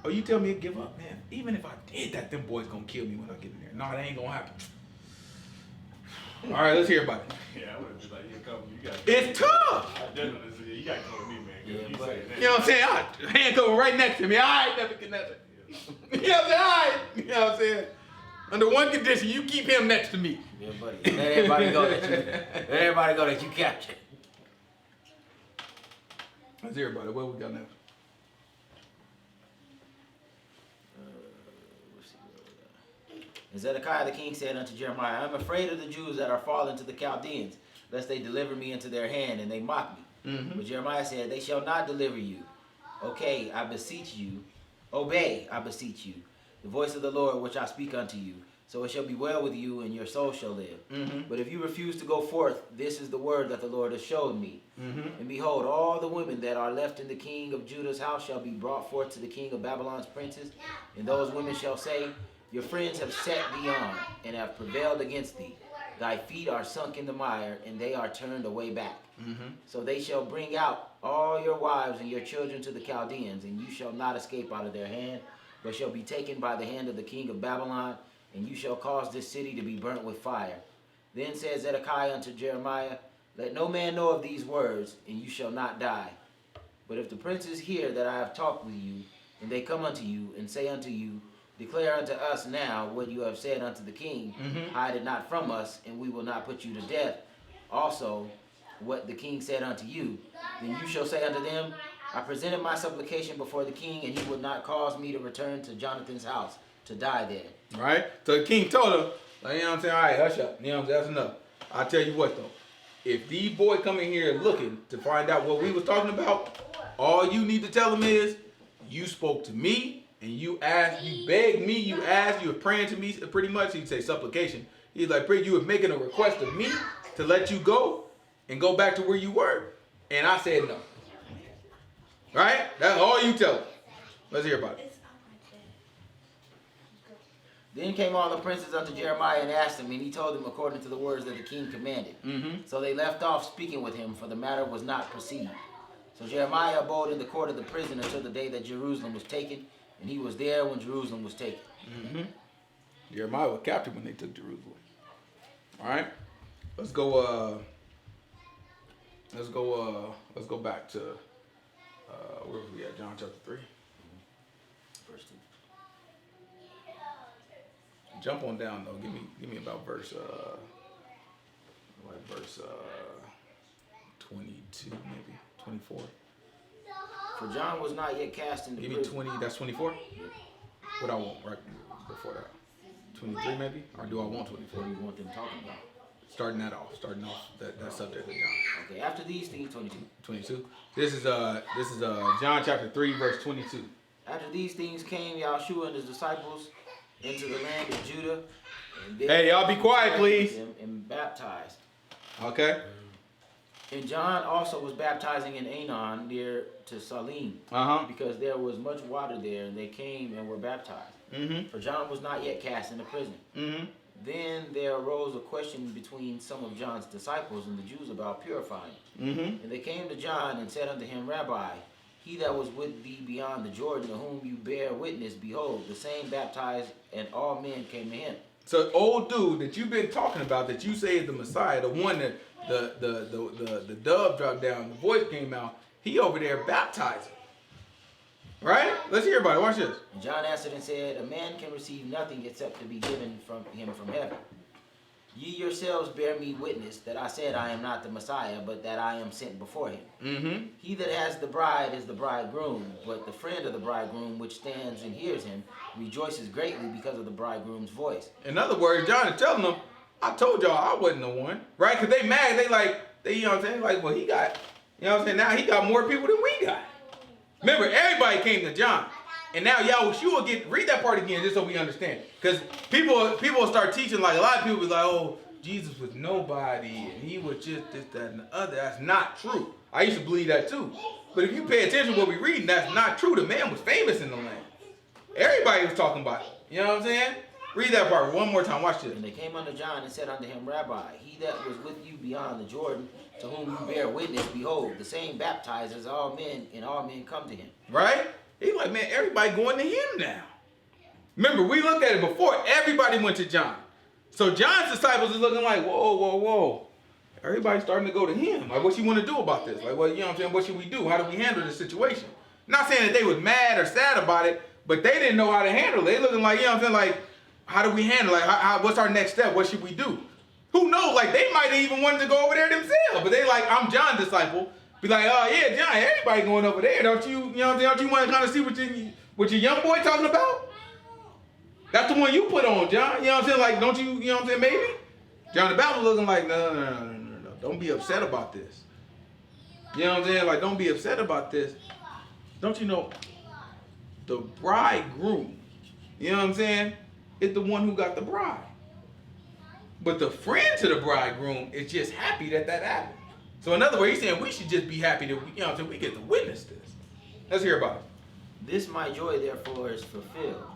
Oh, you tell me to give up, man. Even if I did that, them boys going to kill me when I get in there. No, that ain't going to happen. All right, let's hear about it. Yeah, I would have been like, you got It's tough. I definitely say, you got to come with me, man. Yeah, You but- saying that. You know what I'm saying? Handcuffing right next to me. All right, Nebuchadnezzar. You know what I'm saying? All right. You know what I'm saying? Under one condition, you keep him next to me. Yeah, buddy. Let everybody go that you captured. Let's hear about it. What we got next? And Zedekiah the king said unto Jeremiah, I am afraid of the Jews that are fallen to the Chaldeans, lest they deliver me into their hand, and they mock me. Mm-hmm. But Jeremiah said, they shall not deliver you. Okay, I beseech you. Obey, I beseech you, the voice of the Lord which I speak unto you. So it shall be well with you, and your soul shall live. Mm-hmm. But if you refuse to go forth, this is the word that the Lord has showed me. Mm-hmm. And behold, all the women that are left in the king of Judah's house shall be brought forth to the king of Babylon's princes. And those women shall say, your friends have set thee on, and have prevailed against thee. Thy feet are sunk in the mire, and they are turned away back. Mm-hmm. So they shall bring out all your wives and your children to the Chaldeans, and you shall not escape out of their hand, but shall be taken by the hand of the king of Babylon, and you shall cause this city to be burnt with fire. Then said Zedekiah unto Jeremiah, let no man know of these words, and you shall not die. But if the princes hear that I have talked with you, and they come unto you, and say unto you, declare unto us now what you have said unto the king, hide it not from us, and we will not put you to death. Also, what the king said unto you, then you shall say unto them, I presented my supplication before the king, and he would not cause me to return to Jonathan's house, to die there. Right? So the king told him, like, you know what I'm saying? All right, hush up. You know what I'm saying? That's enough. I'll tell you what, though. If these boys come in here looking to find out what we was talking about, all you need to tell them is, you spoke to me, and you asked, you begged me, you asked, you were praying to me, pretty much. He'd say supplication. He's like, you were making a request of me to let you go and go back to where you were. And I said no. Right? That's all you tell them. Let's hear about it. Then came all the princes unto Jeremiah and asked him, and he told them according to the words that the king commanded. Mm-hmm. So they left off speaking with him, for the matter was not perceived. So Jeremiah abode in the court of the prison until the day that Jerusalem was taken, and he was there when Jerusalem was taken. Mm-hmm. Jeremiah was captive when they took Jerusalem. All right, let's go back to where was we at? John chapter 3. Verse 2. Jump on down though. Give me about verse 22 maybe 24. For John was not yet cast into Give me prison. 20, that's 24? What I want, right before that. 23 maybe? Or do I want 24? What do you want them talking about? Starting off that subject of John. Okay, after these things, 22. 22. This is John chapter 3, verse 22. After these things came Yahshua and his disciples into the land of Judah. And Hey, y'all be quiet, please. And baptized. Okay. And John also was baptizing in Aenon near to Salim, because there was much water there, and they came and were baptized. Mm-hmm. For John was not yet cast into prison. Mm-hmm. Then there arose a question between some of John's disciples and the Jews about purifying. Mm-hmm. And they came to John and said unto him, Rabbi, he that was with thee beyond the Jordan, to whom you bear witness, behold, the same baptized, and all men came to him. So old dude that you've been talking about, that you say is the Messiah, the one that the dove dropped down, the voice came out, he over there baptizing. Right? Let's hear about it. Watch this. And John answered and said, a man can receive nothing except to be given from him from heaven. Ye yourselves bear me witness that I said I am not the Messiah, but that I am sent before him. Mm-hmm. He that has the bride is the bridegroom, but the friend of the bridegroom, which stands and hears him, rejoices greatly because of the bridegroom's voice. In other words, John is telling them, I told y'all I wasn't the one. Right? Because they mad. They you know what I'm saying? Like, well, he got, you know what I'm saying? Now he got more people than we got. Remember, everybody came to John. And now Yahushua read that part again just so we understand. Because people will start teaching, like a lot of people be like, oh, Jesus was nobody and he was just this, that, and the other. That's not true. I used to believe that too. But if you pay attention to what we're reading, that's not true. The man was famous in the land. Everybody was talking about it. You know what I'm saying? Read that part one more time. Watch this. And they came unto John and said unto him, Rabbi, he that was with you beyond the Jordan, to whom you bear witness, behold, the same baptizes all men, and all men come to him. Right? He's like, man, everybody going to him now. Remember, we looked at it before. Everybody went to John. So John's disciples is looking like, whoa, whoa, whoa. Everybody's starting to go to him. Like, what you want to do about this? Like, well, you know what I'm saying? What should we do? How do we handle this situation? Not saying that they was mad or sad about it, but they didn't know how to handle it. They looking like, you know what I'm saying? Like, how do we handle it? Like, what's our next step? What should we do? Who knows? Like, they might have even wanted to go over there themselves. But they like, I'm John's disciple. Be like, oh, yeah, John, everybody going over there. Don't you know what I'm saying? Don't you want to kind of see what your young boy talking about? That's the one you put on, John. You know what I'm saying? Like, don't you know what I'm saying? Maybe? John the Baptist looking like, no. Don't be upset about this. You know what I'm saying? Like, don't be upset about this. Don't you know the bridegroom, you know what I'm saying, is the one who got the bride. But the friend to the bridegroom is just happy that happened. So in other words, he's saying we should just be happy that you know what I'm saying, we get to witness this. Let's hear about it. This my joy, therefore, is fulfilled.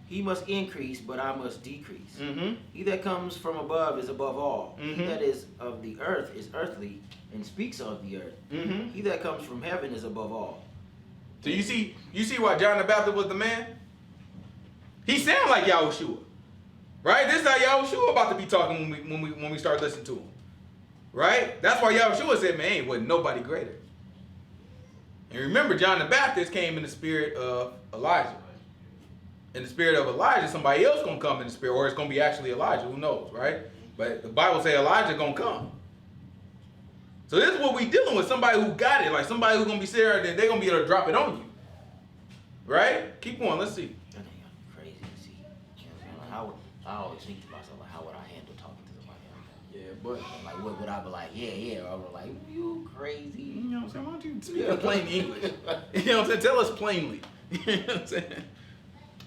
He must increase, but I must decrease. Mm-hmm. He that comes from above is above all. Mm-hmm. He that is of the earth is earthly, and speaks of the earth. Mm-hmm. He that comes from heaven is above all. So you see why John the Baptist was the man? He sound like Yahushua. Right? This is how Yahushua about to be talking when we start listening to him. Right? That's why Yahushua said, man, ain't wasn't nobody greater. And remember, John the Baptist came in the spirit of Elijah. In the spirit of Elijah, somebody else gonna come in the spirit, or it's gonna be actually Elijah, who knows, right? But the Bible say Elijah gonna come. So this is what we dealing with, somebody who got it, like somebody who's gonna be there, then they're gonna be able to drop it on you. Right? Keep going, let's see. That ain't crazy to see. How I always think to myself, like, how would I handle talking to somebody like that? Yeah, but Like, what would I be like? Yeah, or I would like, you crazy. you know what I'm saying? Why don't you speak in plain English? You know what I'm saying? Tell us plainly. You know what I'm saying?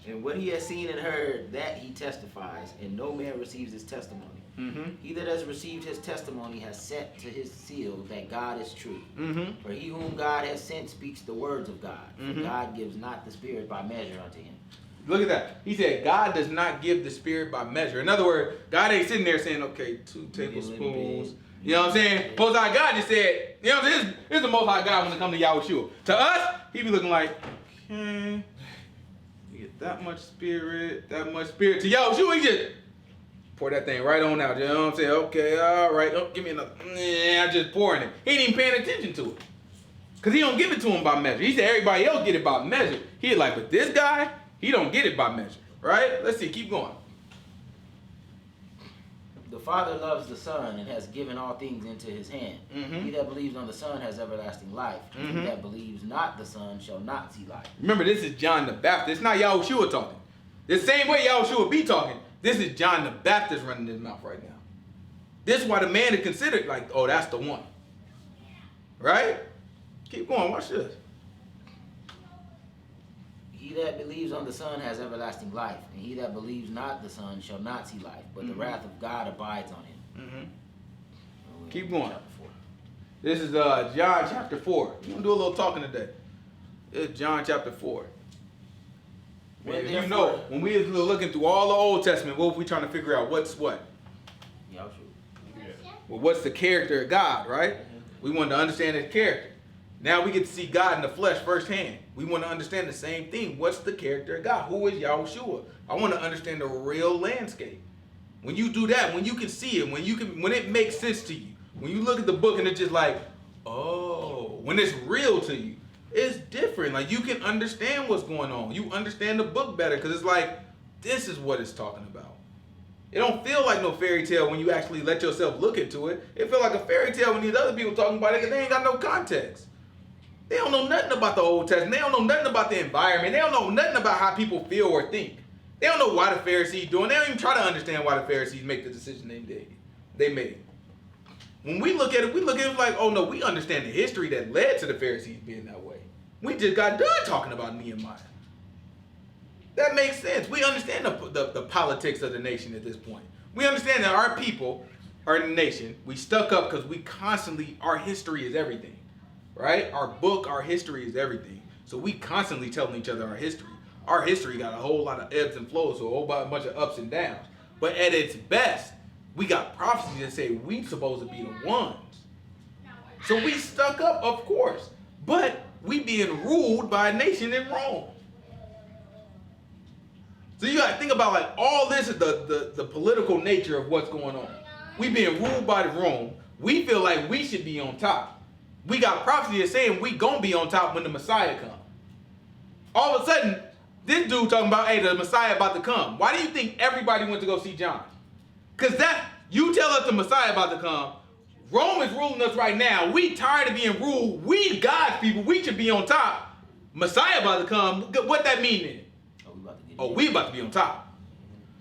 And what he has seen and heard, that he testifies, and no man receives his testimony. Mm-hmm. He that has received his testimony has set to his seal that God is true. Mm-hmm. For he whom God has sent speaks the words of God. For Mm-hmm. God gives not the Spirit by measure unto him. Look at that. He said, God does not give the Spirit by measure. In other words, God ain't sitting there saying, okay, 2 tablespoons. You know what I'm saying? Most High God just said, you know what I'm saying? This is the Most High God when it comes to Yahushua. To us, he be looking like, okay, you get that much Spirit, that much Spirit. To Yahushua, he just pour that thing right on out. You know what I'm saying? Okay, all right. Oh, give me another. I'm just pouring it. He ain't even paying attention to it. Because he don't give it to him by measure. He said everybody else get it by measure. He like, but this guy, he don't get it by measure. Right? Let's see. Keep going. The Father loves the Son and has given all things into his hand. He that believes on the Son has everlasting life. He that believes not the Son shall not see life. Remember, this is John the Baptist. It's not Yahushua talking. The same way Yahushua be talking, this is John the Baptist running his mouth right now. This is why the man is considered like, oh, that's the one. Right? Keep going. Watch this. He that believes on the Son has everlasting life, and he that believes not the Son shall not see life, but the wrath of God abides on him. Keep going. This is John chapter 4. We're going to do a little talking today. It's John chapter 4. Man, you know, when we was looking through all the Old Testament, what were we trying to figure out? What's what? Yeah. Well, what's the character of God, right? We wanted to understand his character. Now we get to see God in the flesh firsthand. We want to understand the same thing. What's the character of God? Who is Yahushua? I want to understand the real landscape. When you do that, when you can see it, when it makes sense to you, when you look at the book and it's just like, oh, when it's real to you, it's different. Like you can understand what's going on. You understand the book better because it's like, this is what it's talking about. It don't feel like no fairy tale when you actually let yourself look into it. It feels like a fairy tale when these other people talking about it because they ain't got no context. They don't know nothing about the Old Testament. They don't know nothing about the environment. They don't know nothing about how people feel or think. They don't know why the Pharisees doing. They don't even try to understand why the Pharisees make the decision they made. When we look at it like, oh no, we understand the history that led to the Pharisees being that way. We just got done talking about Nehemiah. That makes sense. We understand the politics of the nation at this point. We understand that our people, our nation, we stuck up because we constantly, our history is everything. Right? Our book, our history is everything. So we constantly telling each other our history. Our history got a whole lot of ebbs and flows, so a whole bunch of ups and downs. But at its best, we got prophecies that say we supposed to be the ones. So we stuck up, of course. But we being ruled by a nation in Rome. So you got to think about like all this is the political nature of what's going on. We being ruled by Rome. We feel like we should be on top. We got prophecy that's saying we gonna be on top when the Messiah comes. All of a sudden, this dude talking about, hey, the Messiah about to come. Why do you think everybody went to go see John? Because you tell us the Messiah about to come. Rome is ruling us right now. We tired of being ruled. We God's people. We should be on top. Messiah about to come. What that mean then? We about to be on top.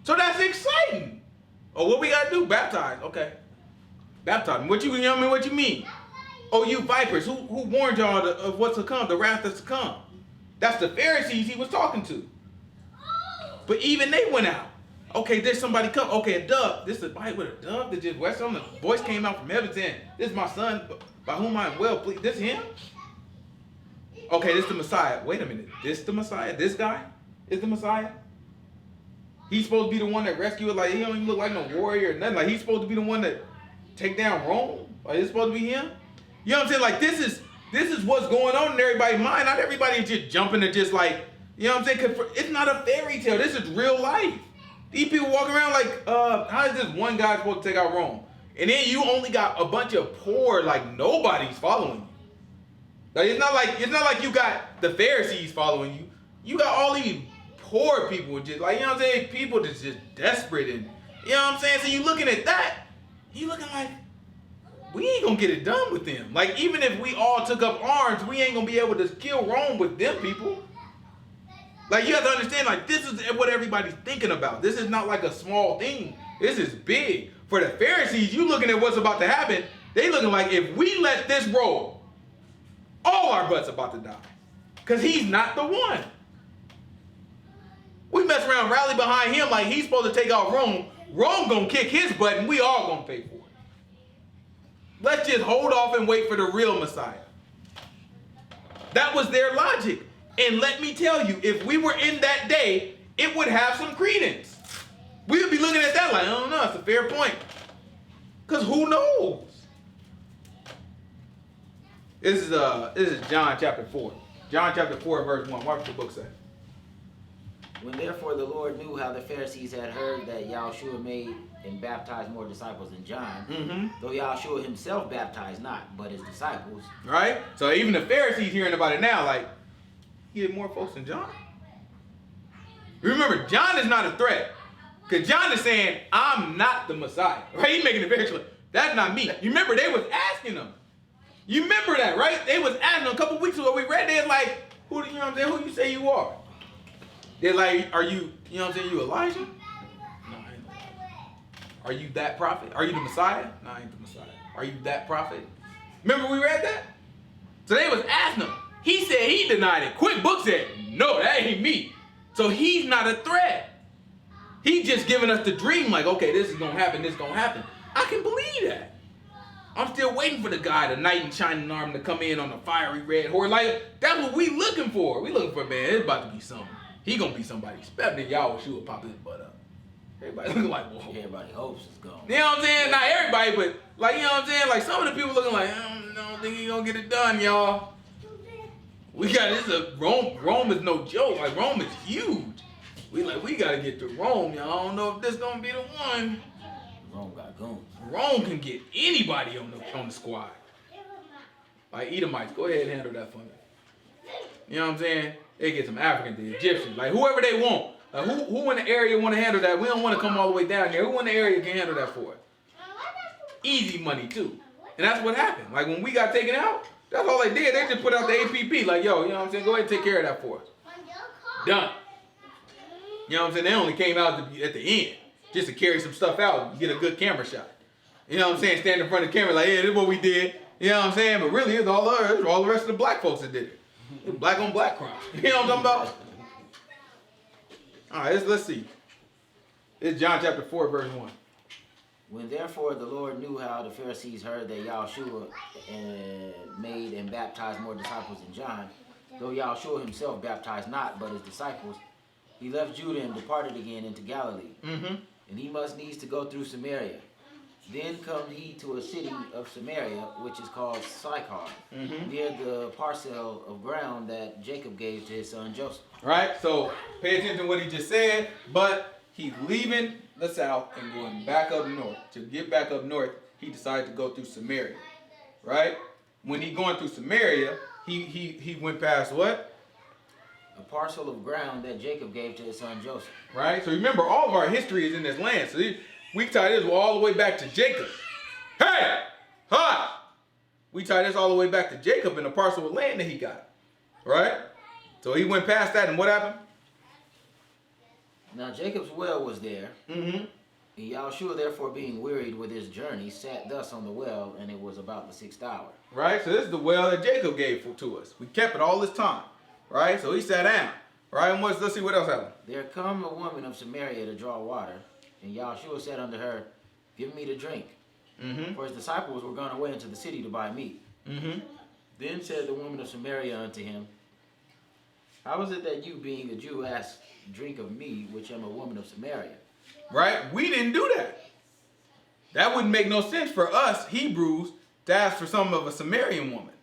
So that's exciting. Oh, what we gotta do? Baptize. Okay. Baptize. What you mean? Oh, you vipers, who warned y'all of what's to come, the wrath that's to come? That's the Pharisees he was talking to. But even they went out. Okay, there's somebody come. Okay, a dove. This is a bite with a dove that just west on. The voice came out from heaven saying, this is my son, by whom I am well pleased. This him? Okay, this is the Messiah. Wait a minute. This the Messiah? This guy is the Messiah? He's supposed to be the one that rescued. Like, he don't even look like no warrior or nothing. Like, he's supposed to be the one that take down Rome? Like, it's supposed to be him? You know what I'm saying? Like, this is what's going on in everybody's mind. Not everybody just jumping to just like, you know what I'm saying? It's not a fairy tale. This is real life. These people walking around like, how is this one guy supposed to take out Rome? And then you only got a bunch of poor, like nobody's following you. Like it's not like you got the Pharisees following you. You got all these poor people just like, you know what I'm saying? People that's just desperate and, you know what I'm saying? So you looking at that, you looking like, we ain't gonna get it done with them. Like, even if we all took up arms, we ain't gonna be able to kill Rome with them people. Like, you have to understand, like, this is what everybody's thinking about. This is not like a small thing. This is big. For the Pharisees, you looking at what's about to happen, they looking like if we let this roll, all our butts about to die. Because he's not the one. We mess around, rally behind him like he's supposed to take out Rome. Rome gonna kick his butt and we all gonna pay for it. Let's just hold off and wait for the real Messiah. That was their logic. And let me tell you, if we were in that day, it would have some credence. We would be looking at that like, I don't know, it's a fair point. Because who knows? This is John chapter 4. John chapter 4, verse 1. Watch what the book say. When therefore the Lord knew how the Pharisees had heard that Yahushua made and baptized more disciples than John, though Yahushua himself baptized not, but his disciples. Right? So even the Pharisees hearing about it now, like, he had more folks than John. Remember, John is not a threat. Because John is saying, I'm not the Messiah. Right? He's making it very clear. That's not me. You remember they was asking him. You remember that, right? They was asking him a couple weeks ago. We read it like, who you say you are? They're like, are you, you know what I'm saying, you Elijah? No, I ain't Elijah. Are you that prophet? Are you the Messiah? No, I ain't the Messiah. Are you that prophet? Remember we read that? So they was asking him. He said he denied it. Quick Book said, no, that ain't me. So he's not a threat. He's just giving us the dream like, okay, this is going to happen, this is going to happen. I can believe that. I'm still waiting for the guy, the knight in shining armor, to come in on the fiery red horse. Like, that's what we looking for. We looking for, man, it's about to be something. He gonna be somebody. Especially if y'all will pop his butt up. Everybody looking like, whoa. Everybody hopes it's gone. You know what I'm saying? Not everybody, but like, you know what I'm saying? Like some of the people looking like, I don't think he gonna get it done, y'all. We got this. Rome is no joke. Like Rome is huge. We gotta get to Rome, y'all. I don't know if this gonna be the one. Rome got goons. Rome can get anybody on the squad. Like Edomites, go ahead and handle that for me. You know what I'm saying? They get some Africans, the Egyptians, like whoever they want. Like who in the area want to handle that? We don't want to come all the way down here. Who in the area can handle that for us? Easy money too. And that's what happened. Like when we got taken out, that's all they did. They just put out the APP. Like, yo, you know what I'm saying? Go ahead and take care of that for us. Done. You know what I'm saying? They only came out at the end just to carry some stuff out and get a good camera shot. You know what I'm saying? Stand in front of the camera like, yeah, this is what we did. You know what I'm saying? But really, it's all the rest of the black folks that did it. It's black on black crime. You know what I'm talking about? All right, let's see. It's John chapter 4, verse 1. When therefore the Lord knew how the Pharisees heard that Yahshua made and baptized more disciples than John, though Yahshua himself baptized not, but his disciples, he left Judah and departed again into Galilee. Mm-hmm. And he must needs to go through Samaria. Then come he to a city of Samaria, which is called Sychar, near the parcel of ground that Jacob gave to his son Joseph. Right? So pay attention to what he just said. But he's leaving the south and going back up north. To get back up north, he decided to go through Samaria. Right? When he going through Samaria, he went past what? A parcel of ground that Jacob gave to his son Joseph. Right? So remember, all of our history is in this land. So we tie this all the way back to Jacob. Hey! Ha! We tie this all the way back to Jacob and the parcel of land that he got. Right? So he went past that, and what happened? Now Jacob's well was there. Mm-hmm. And Yahshua, therefore, being wearied with his journey, sat thus on the well, and it was about the 6th hour. Right? So this is the well that Jacob gave to us. We kept it all this time. Right? So he sat down. Right? And let's see what else happened. There come a woman of Samaria to draw water. And Yahshua said unto her, give me to drink. Mm-hmm. For his disciples were gone away into the city to buy meat. Mm-hmm. Then said the woman of Samaria unto him, how is it that you, being a Jew, ask drink of me, which am a woman of Samaria? Right? We didn't do that. That wouldn't make no sense for us, Hebrews, to ask for some of a Samaritan woman.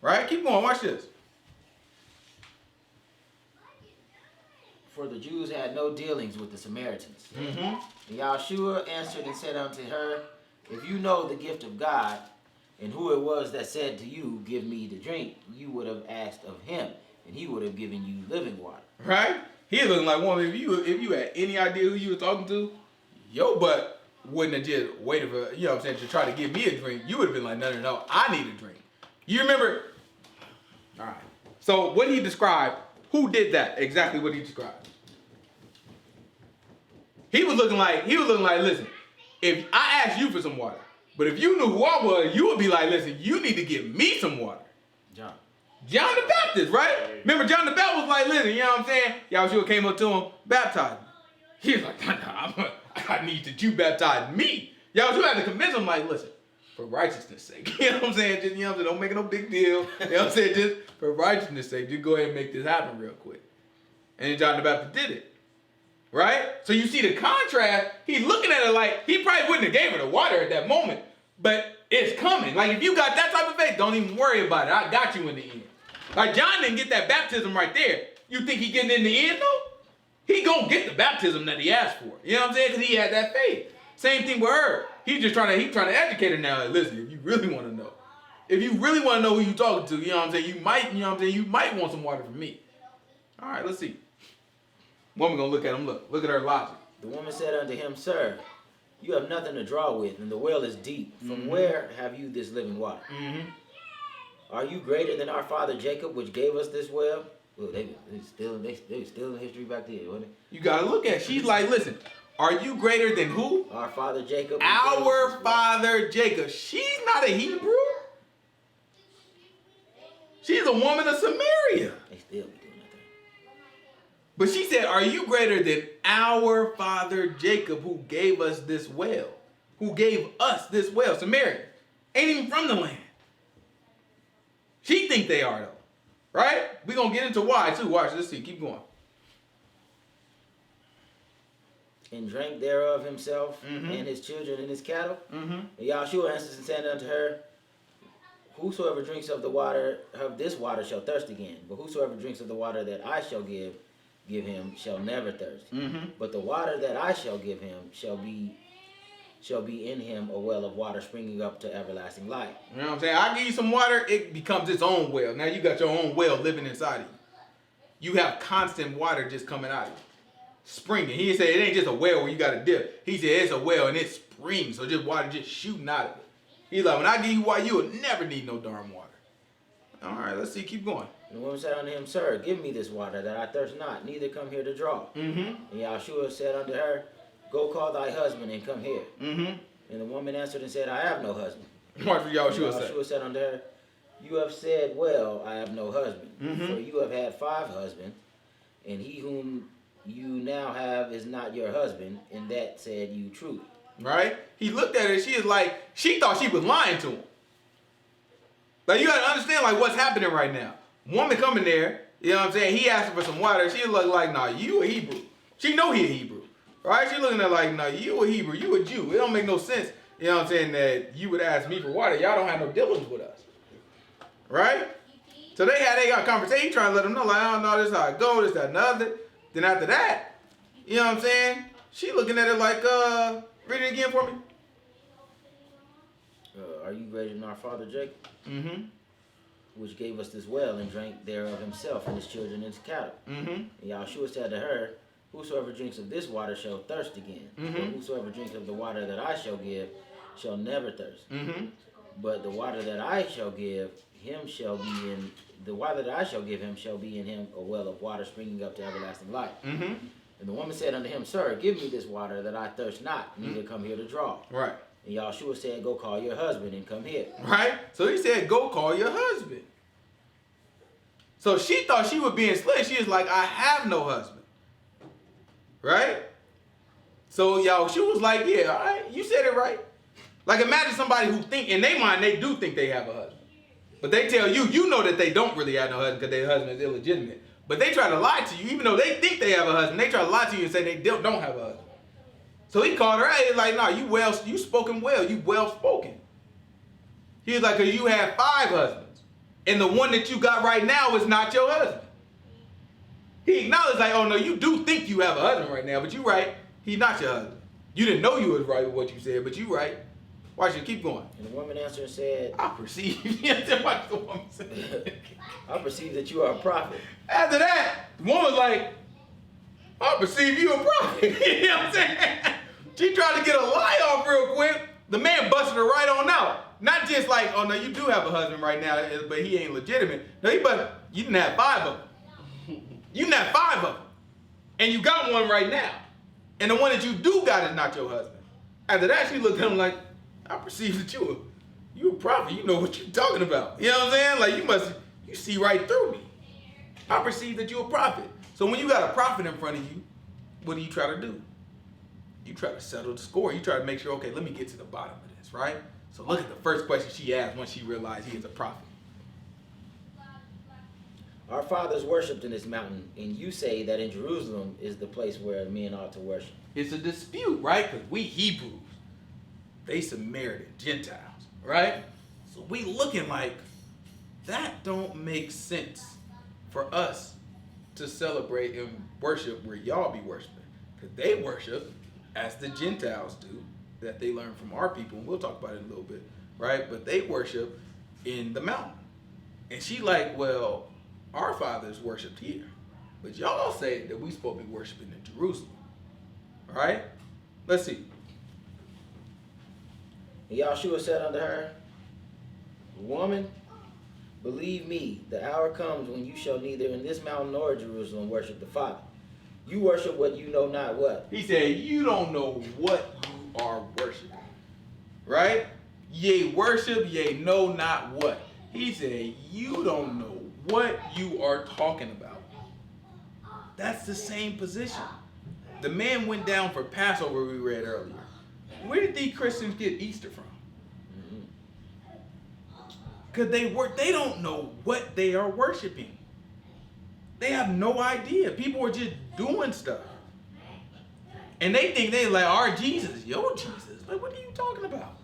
Right? Keep going. Watch this. For the Jews had no dealings with the Samaritans. Mm-hmm. And Yahshua answered and said unto her, if you know the gift of God, and who it was that said to you, give me to drink, you would have asked of him, and he would have given you living water. Right? He looking like woman. If you had any idea who you were talking to, your butt wouldn't have just waited for, you know what I'm saying, to try to give me a drink. You would have been like, no, I need a drink. You remember? All right. So what he described, who did that? Exactly what he described. He was looking like, listen, if I asked you for some water, but if you knew who I was, you would be like, listen, you need to give me some water. John the Baptist, right? Remember, John the Baptist was like, listen, you know what I'm saying? Yahshua came up to him, baptized him. He was like, I need that you baptize me. Yahshua had to convince him, like, listen, for righteousness' sake. You know what I'm saying? Just, you know what I'm saying? Don't make it no big deal. You know what I'm saying? Just for righteousness' sake, just go ahead and make this happen real quick. And then John the Baptist did it. Right? So you see the contrast. He's looking at it like he probably wouldn't have gave her the water at that moment, but it's coming. Like if you got that type of faith, don't even worry about it. I got you in the end. Like John didn't get that baptism right there. You think he getting in the end though? He gonna get the baptism that he asked for. You know what I'm saying? Because he had that faith. Same thing with her. He's trying to educate her now. Like, listen, if you really want to know, who you talking to, you know what I'm saying? You might want some water from me. All right, let's see. Woman gonna look at him. Look at her logic. The woman said unto him, Sir, you have nothing to draw with, and the well is deep. From where have you this living water? Are you greater than our father Jacob, which gave us this well? Well, they still in history back then, wasn't it? You gotta look at it. She's like, listen, are you greater than who? Our father Jacob. Our father Jacob. She's not a Hebrew. She's a woman of Samaria. They still be doing that. But she said, are you greater than our father Jacob, who gave us this well? Who gave us this well? Samaria. Ain't even from the land. She think they are, though. Right? We're going to get into why, too. Watch, let's see. Keep going. And drank thereof himself and his children and his cattle. And Yahshua answered and said unto her, Whosoever drinks of the water of this water shall thirst again. But whosoever drinks of the water that I shall give him shall never thirst. But the water that I shall give him shall be in him a well of water springing up to everlasting life. You know what I'm saying? I give you some water, it becomes its own well. Now you got your own well living inside of you. You have constant water just coming out of you. Springing. He said it ain't just a well where you got to dip. He said it's a well and it springs. So just water just shooting out of it. He's like, when I give you water, you will never need no darn water. All right, let's see. Keep going. And the woman said unto him, Sir, give me this water that I thirst not, neither come here to draw. And Yahshua said unto her, Go call thy husband and come here. And the woman answered and said, I have no husband. Watch what Yahshua said. Yahshua said unto her, You have said well, I have no husband. For you have had 5 husbands, and he whom you now have is not your husband, and that said you truly. Right? He looked at her, she is like, she thought she was lying to him. Like, you gotta understand, like, what's happening right now. Woman coming there, you know what I'm saying? He asking for some water. She look like, nah, you a Hebrew. She know he a Hebrew. Right? She looking at like, nah, you a Hebrew, you a Jew. It don't make no sense, you know what I'm saying, that you would ask me for water. Y'all don't have no dealings with us. Right? So they got a conversation. He trying to let them know, like, I don't know, this is how it go, this, that, and the other. Then after that, you know what I'm saying? She looking at it like, read it again for me. Are you greater than our father Jacob? Which gave us this well and drank thereof himself and his children and his cattle. And Yahshua said to her, Whosoever drinks of this water shall thirst again. But whosoever drinks of the water that I shall give shall never thirst. But the water that I shall give him shall be in him a well of water springing up to everlasting life. And the woman said unto him, Sir, give me this water that I thirst not, neither come here to draw. Right. And Yahshua said, Go call your husband and come here. Right? So he said, go call your husband. So she thought she was being slick. She was like, I have no husband. Right? So Yahshua was like, yeah, all right, you said it right. Like, imagine somebody who think, in their mind, they do think they have a husband. But they tell you, you know that they don't really have no husband because their husband is illegitimate. But they try to lie to you, even though they think they have a husband. They try to lie to you and say they don't have a husband. So he called her out. He's like, no, you spoken well. You well spoken. He was like, because you have 5 husbands. And the one that you got right now is not your husband. He acknowledged, like, oh, no, you do think you have a husband right now, but you right. He's not your husband. You didn't know you was right with what you said, but you right. Watch it. Keep going. And the woman answered and said, I perceive. Watch the woman say. I perceive that you are a prophet. After that, the woman's like, I perceive you a prophet. You know what I'm saying? She tried to get a lie off real quick. The man busted her right on out. Not just like, oh, no, you do have a husband right now, but he ain't legitimate. No, you didn't have 5 of them. You didn't have 5 of them. And you got one right now. And the one that you do got is not your husband. After that, she looked at him like, I perceive that you a prophet. You know what you're talking about. You know what I'm saying? Like, you see right through me. I perceive that you're a prophet. So when you got a prophet in front of you, what do you try to do? You try to settle the score. You try to make sure, okay, let me get to the bottom of this, right? So look at the first question she asked once she realized he is a prophet. Our fathers worshipped in this mountain, and you say that in Jerusalem is the place where men ought to worship. It's a dispute, right? Because we Hebrews, they Samaritan Gentiles, right? So we looking like that don't make sense for us to celebrate and worship where y'all be worshiping. Because they worship as the Gentiles do, that they learn from our people, and we'll talk about it in a little bit, right? But they worship in the mountain. And she like, well, our fathers worshipped here. But y'all say that we supposed to be worshiping in Jerusalem, All right? Let's see. And Yahshua said unto her, Woman, believe me, the hour comes when you shall neither in this mountain nor Jerusalem worship the Father. You worship what you know not what. He said, you don't know what you are worshiping. Right? Ye worship, ye know not what. He said, you don't know what you are talking about. That's the same position. The man went down for Passover we read earlier. Where did these Christians get Easter from? Because they don't know what they are worshiping. They have no idea. People are just doing stuff. And they think they're like, our Jesus, your Jesus. Like, what are you talking about?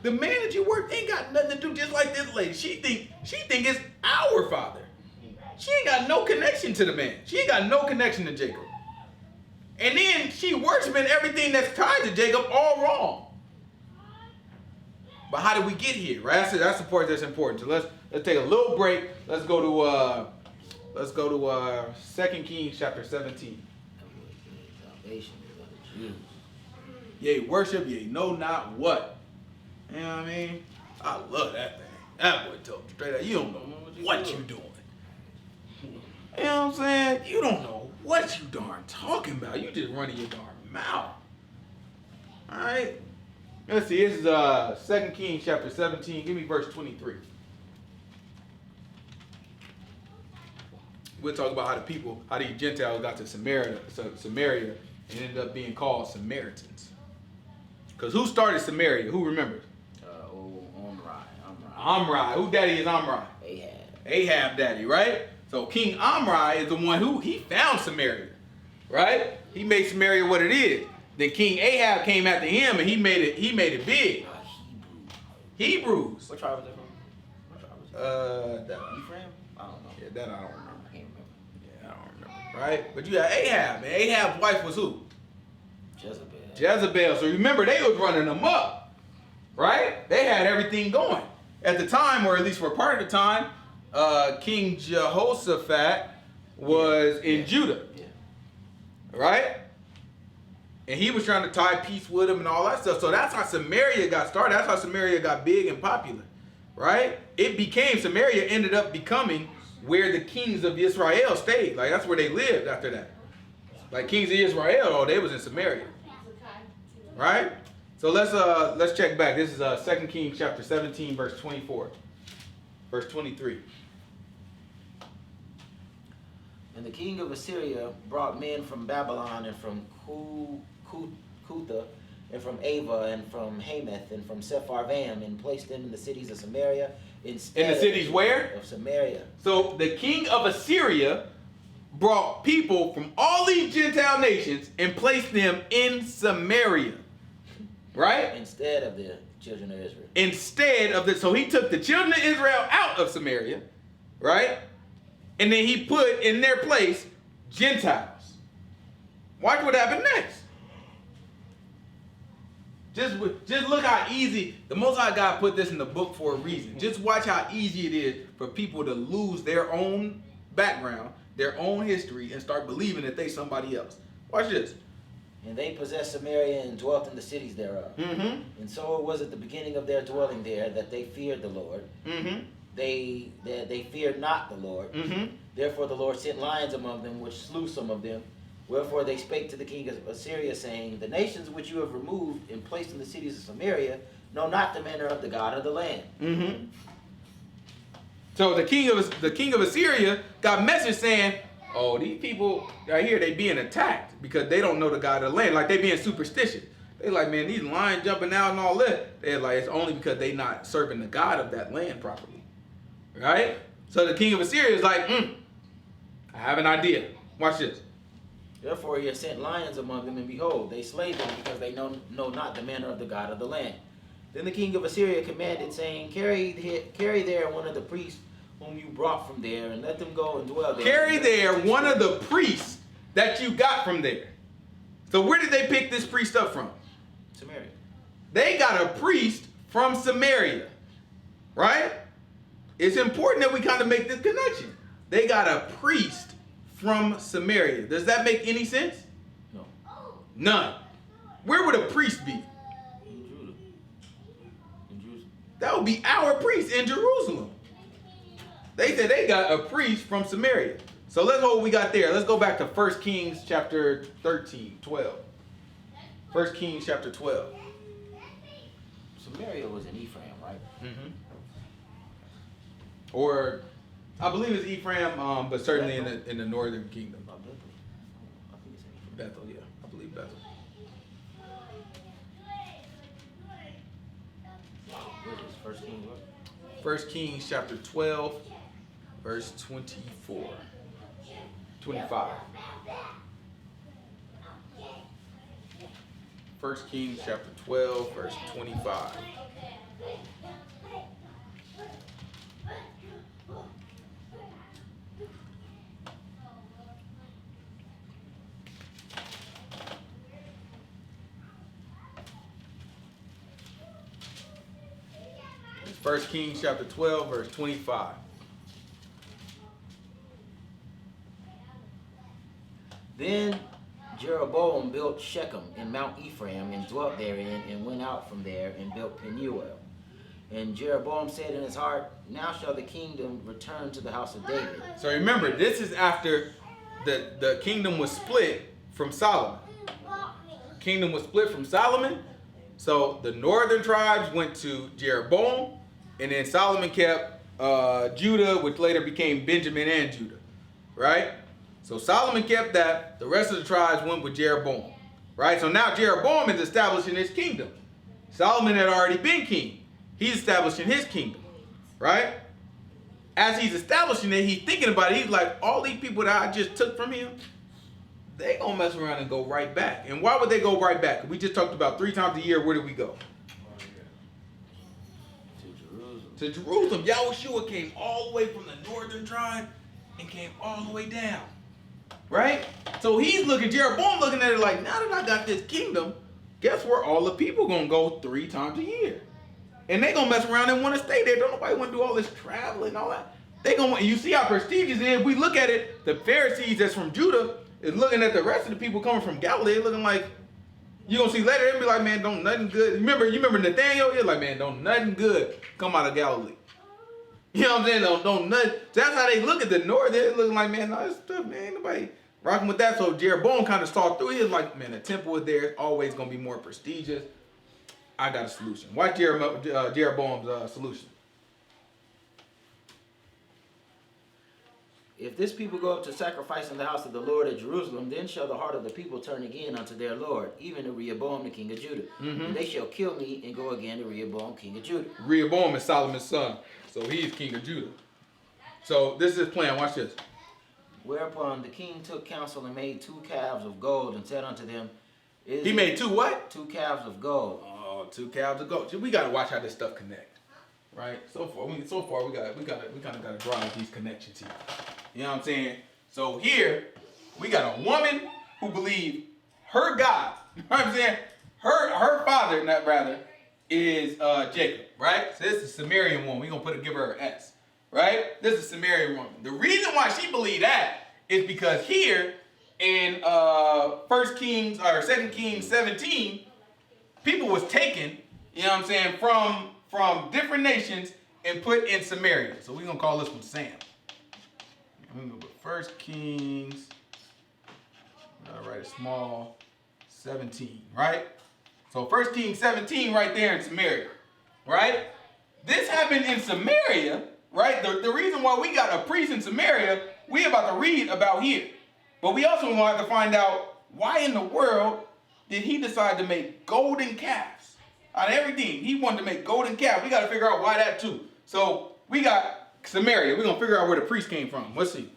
The man that you work ain't got nothing to do, just like this lady. She think it's our Father. She ain't got no connection to the man. She ain't got no connection to Jacob. And then she worshiping everything that's tied to Jacob all wrong. But how did we get here, right? That's the part that's important. So let's take a little break. Let's go to 2 Kings chapter 17. Salvation is of the Jews. Yea, worship, ye know not what. You know what I mean? I love that thing. That boy told me straight out, you don't know what you doing. You know what I'm saying? You don't know what you darn talking about. You just running your darn mouth. All right? Let's see. This is 2 Kings chapter 17. Give me verse 23. We'll talk about how these Gentiles got to Samaria and ended up being called Samaritans. Because who started Samaria? Who remembers? Omri. Who daddy is Omri? Ahab daddy, right? So King Omri is the one who he found Samaria, right? He made Samaria what it is. Then King Ahab came after him and he made it big. Hebrews. What tribe was that from? That, Ephraim? I don't know. Yeah, that I don't remember. I can't remember. Yeah, I don't remember. Right? But you got Ahab, and Ahab's wife was who? Jezebel. So remember, they was running them up, right? They had everything going. At the time, or at least for part of the time, King Jehoshaphat was in Judah, right? And he was trying to tie peace with him and all that stuff. So that's how Samaria got started. That's how Samaria got big and popular, right? Samaria ended up becoming where the kings of Israel stayed. Like, that's where they lived after that. Like, kings of Israel, they was in Samaria, right? So let's check back. This is 2 Kings chapter 17, verse 24, verse 23. And the king of Assyria brought men from Babylon and from Cutha and from Ava and from Hamath and from Sepharvaim and placed them in the cities of Samaria instead. In the cities where? Of Samaria. So the king of Assyria brought people from all these Gentile nations and placed them in Samaria. Right? Instead of the children of Israel. So he took the children of Israel out of Samaria, right? And then he put in their place Gentiles. Watch what happened next. Just look how easy, the Most High God put this in the book for a reason. Just watch how easy it is for people to lose their own background, their own history, and start believing that they somebody else. Watch this. And they possessed Samaria and dwelt in the cities thereof. Mm-hmm. And so it was at the beginning of their dwelling there that they feared the Lord. Mm-hmm. They feared not the Lord. Mm-hmm. Therefore the Lord sent lions among them, which slew some of them. Wherefore they spake to the king of Assyria, saying, The nations which you have removed and placed in the cities of Samaria know not the manner of the God of the land. Mm-hmm. So the king of Assyria got message saying, oh, these people right here, they being attacked because they don't know the God of the land. Like, they being superstitious. They like, man, these lions jumping out and all that. They're like, it's only because they not serving the God of that land properly. Right? So the king of Assyria is like, I have an idea. Watch this. Therefore he has sent lions among them, and behold, they slay them because they know not the manner of the God of the land. Then the king of Assyria commanded, saying, Carry there one of the priests whom you brought from there, and let them go and dwell there. Carry there one of the priests that you got from there. So where did they pick this priest up from? Samaria. They got a priest from Samaria, right? It's important that we kind of make this connection. They got a priest from Samaria. Does that make any sense? No. None. Where would a priest be? In Judah. In Jerusalem. That would be our priest in Jerusalem. They said they got a priest from Samaria. So let's know what we got there. Let's go back to 1 Kings chapter 12. 1 Kings chapter 12. Samaria was in Ephraim, right? Mm-hmm. Or I believe it's Ephraim, but certainly in the northern kingdom. Oh, Bethel. I think it's in Ephraim. Bethel, yeah. I believe Bethel. What is this? 1 Kings what? 1 Kings chapter 12, verse 24. 25. 1 Kings chapter 12, verse 25. It's 1 Kings chapter 12, verse 25. Then Jeroboam built Shechem in Mount Ephraim and dwelt therein, and went out from there and built Penuel. And Jeroboam said in his heart, now shall the kingdom return to the house of David. So remember, this is after the kingdom was split from Solomon. Kingdom was split from Solomon. So the northern tribes went to Jeroboam, and then Solomon kept Judah, which later became Benjamin and Judah, right? So Solomon kept that. The rest of the tribes went with Jeroboam, right? So now Jeroboam is establishing his kingdom. Solomon had already been king. He's establishing his kingdom, right? As he's establishing it, he's thinking about it. He's like, all these people that I just took from him, they gonna mess around and go right back. And why would they go right back? We just talked about 3 times a year. Where do we go? To Jerusalem. Yahushua came all the way from the northern tribe and came all the way down. Right? So he's looking, Jeroboam looking at it like, now that I got this kingdom, guess where all the people gonna go 3 times a year? And they gonna mess around and want to stay there. Don't nobody want to do all this traveling and all that. They gonna want, you see how prestigious it is. If we look at it, the Pharisees that's from Judah is looking at the rest of the people coming from Galilee, looking like, you gonna see later, they'll be like, man, don't nothing good. You remember Nathaniel? He's like, man, don't nothing good come out of Galilee. You know what I'm saying? Don't nothing. So that's how they look at the north. They're looking like, man, no, this stuff, man, ain't nobody rocking with that. So Jeroboam kind of saw through. He was like, man, the temple is there. It's always gonna be more prestigious. I got a solution. Watch Jeroboam's solution. If this people go up to sacrifice in the house of the Lord at Jerusalem, then shall the heart of the people turn again unto their Lord, even to Rehoboam the king of Judah. Mm-hmm. And they shall kill me and go again to Rehoboam king of Judah. Rehoboam is Solomon's son, so he's king of Judah. So this is his plan. Watch this. Whereupon the king took counsel and made 2 calves of gold and said unto them, he made 2 what? 2 calves of gold. Oh, 2 calves of gold. We gotta watch how this stuff connect, right? So far we kind of gotta draw out these connections here. You know what I'm saying? So here we got a woman who believed her God. You know what I'm saying? Her father, not rather, is Jacob, right? So this is a Sumerian woman. We're gonna give her an S, right? This is a Sumerian woman. The reason why she believed that is because here in 2 Kings 17, people was taken, you know what I'm saying, from different nations and put in Samaria. So we're gonna call this one Sam. I'm gonna go with 1 Kings. I'll write it small. 17, right? So 1 Kings 17 right there in Samaria, right? This happened in Samaria, right? The reason why we got a priest in Samaria, we about to read about here. But we also want to find out why in the world did he decide to make golden calves? Out of everything, he wanted to make golden calves. We got to figure out why that too. So we got Samaria. We're going to figure out where the priest came from. Let's see.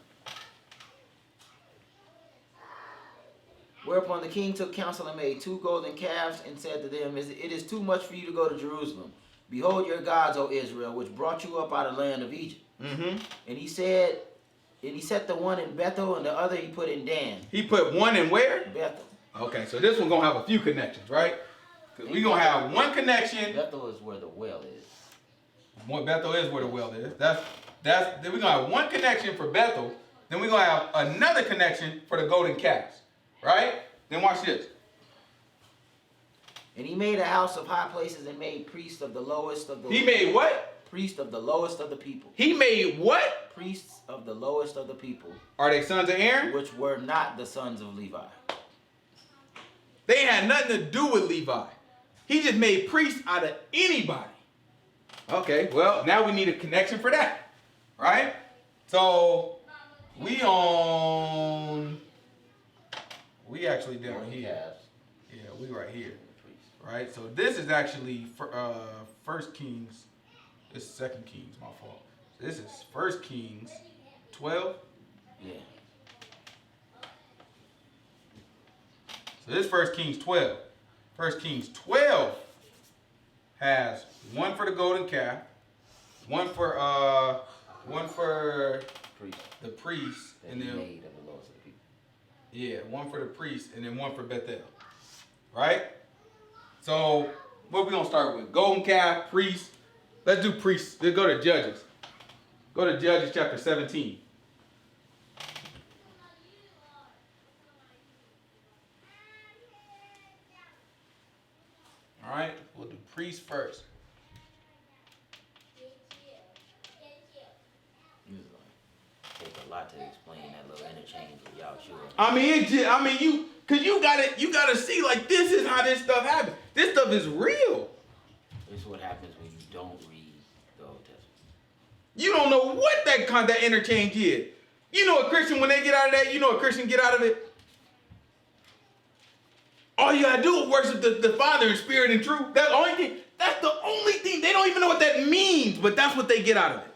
Whereupon the king took counsel and made 2 golden calves and said to them, it is too much for you to go to Jerusalem. Behold your gods, O Israel, which brought you up out of the land of Egypt. Mm-hmm. And he set the one in Bethel and the other he put in Dan. He put one in where? Bethel. Okay, so this one's going to have a few connections, right? Because we're going to have one connection. Bethel is where the well is. Bethel is where the well is. Then we're going to have one connection for Bethel. Then we're going to have another connection for the golden calves. Right? Then watch this. And he made a house of high places and made priests of the lowest of the He made what? Priests of the lowest of the people. He made what? Priests of the lowest of the people. Are they sons of Aaron? Which were not the sons of Levi. They had nothing to do with Levi. He just made priests out of anybody. Okay, well, now we need a connection for that. Right? So, we actually down here. Yeah, we right here. Right? So this is actually First Kings. This is Second Kings, my fault. This is First Kings 12. Yeah. So this is First Kings 12. First Kings 12 has one for the golden calf, one for the priest, and then made of the lowest of the people. Yeah, one for the priest and then one for Bethel. Right? So what we gonna start with? Golden calf, priest. Let's do priests. Let's go to Judges. Go to Judges chapter 17. All right, we'll do priests first. Take a lot to explain that little interchange of y'all sure. You gotta see, like, this is how this stuff happens. This stuff is real. This is what happens when you don't read the Old Testament. You don't know what that interchange is. You know a Christian, when they get out of that, you know a Christian get out of it? All you gotta do is worship the Father in spirit and truth. That's the only thing. That's the only thing. They don't even know what that means, but that's what they get out of it.